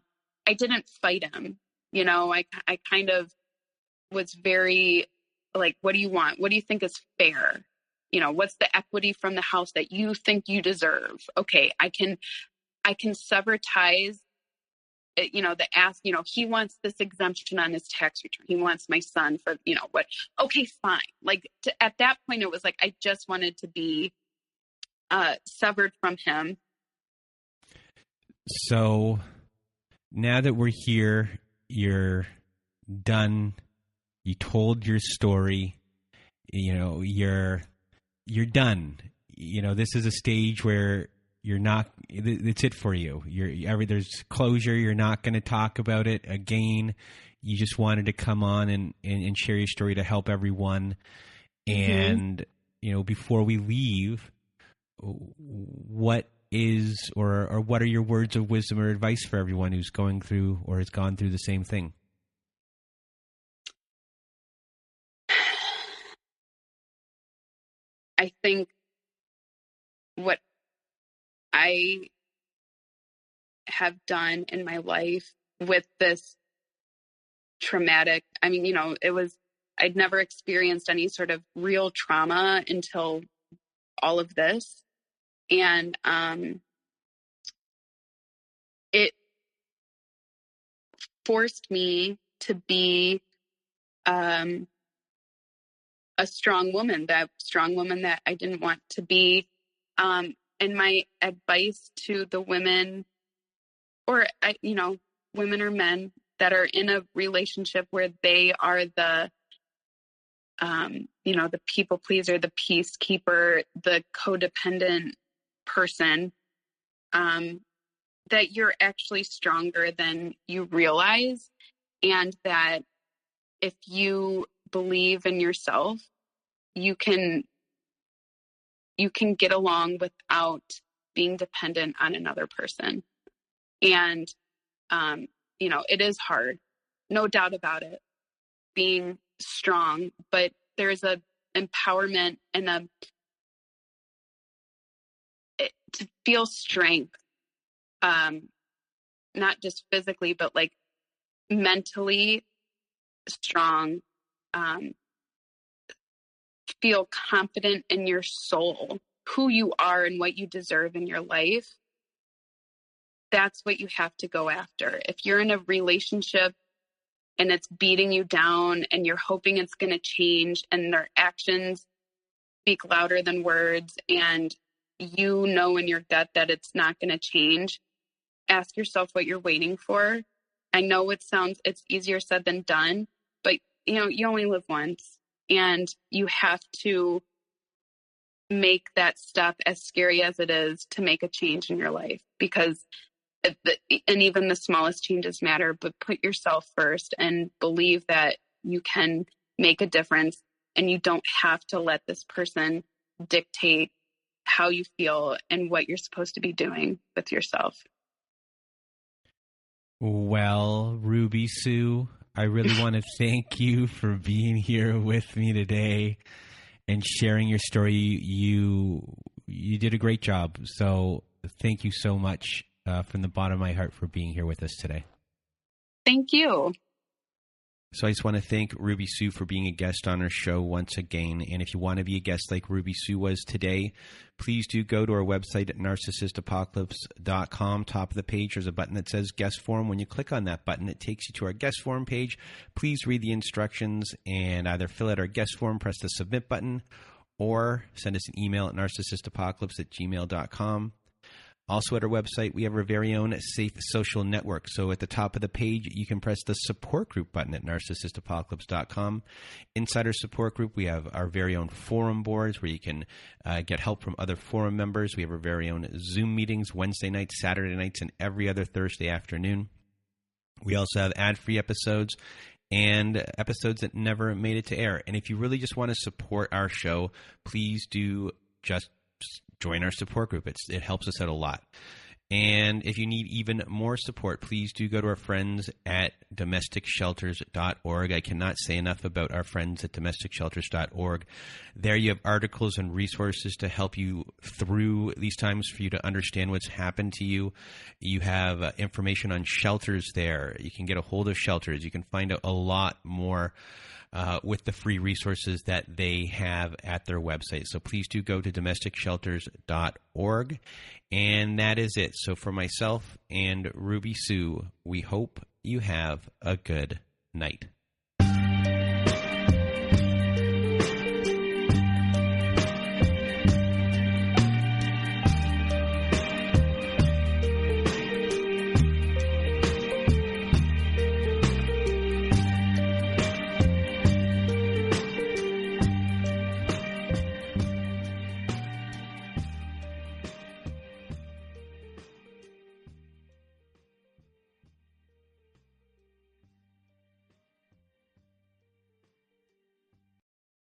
Speaker 3: didn't fight him. I kind of was very like, what do you want? What do you think is fair? What's the equity from the house that you think you deserve? Okay, I can sever ties the ask, he wants this exemption on his tax return. He wants my son for, what? Okay, fine. Like at that point, it was like, I just wanted to be severed from him.
Speaker 2: So now that we're here, you're done. You told your story. You're done. This is a stage where you're not. It's it for you. There's closure. You're not going to talk about it again. You just wanted to come on and share your story to help everyone. And before we leave, what is or what are your words of wisdom or advice for everyone who's going through or has gone through the same thing?
Speaker 3: I think what I have done in my life with this traumatic, I'd never experienced any sort of real trauma until all of this. And it forced me to be a strong woman that I didn't want to be. And my advice to the women, or women or men that are in a relationship where they are the people pleaser, the peacekeeper, the codependent person, that you're actually stronger than you realize, and that if you believe in yourself, you can get along without being dependent on another person. And it is hard, no doubt about it, being strong, but there's a empowerment and to feel strength, not just physically, but like mentally strong, feel confident in your soul, who you are and what you deserve in your life. That's what you have to go after. If you're in a relationship and it's beating you down and you're hoping it's going to change and their actions speak louder than words, and in your gut that it's not going to change, ask yourself what you're waiting for. I know it's easier said than done, but you only live once, and you have to make that step, as scary as it is, to make a change in your life, because and even the smallest changes matter, but put yourself first and believe that you can make a difference, and you don't have to let this person dictate how you feel and what you're supposed to be doing with yourself. Well,
Speaker 2: Ruby Sue, I really want to thank you for being here with me today and sharing your story. You did a great job. So thank you so much from the bottom of my heart for being here with us today.
Speaker 3: Thank you.
Speaker 2: So I just want to thank Ruby Sue for being a guest on our show once again. And if you want to be a guest like Ruby Sue was today, please do go to our website at narcissistapocalypse.com. Top of the page, there's a button that says guest form. When you click on that button, it takes you to our guest form page. Please read the instructions and either fill out our guest form, press the submit button, or send us an email at narcissistapocalypse@gmail.com. Also at our website, we have our very own safe social network. So at the top of the page, you can press the support group button at narcissistapocalypse.com. Inside our support group, we have our very own forum boards where you can get help from other forum members. We have our very own Zoom meetings Wednesday nights, Saturday nights, and every other Thursday afternoon. We also have ad-free episodes and episodes that never made it to air. And if you really just want to support our show, please do just join our support group. It helps us out a lot. And if you need even more support, please do go to our friends at domesticshelters.org. I cannot say enough about our friends at domesticshelters.org. There you have articles and resources to help you through these times, for you to understand what's happened to you. You have information on shelters there. You can get a hold of shelters. You can find out a lot more with the free resources that they have at their website. So please do go to domesticshelters.org. And that is it. So for myself and Ruby Sue, we hope you have a good night.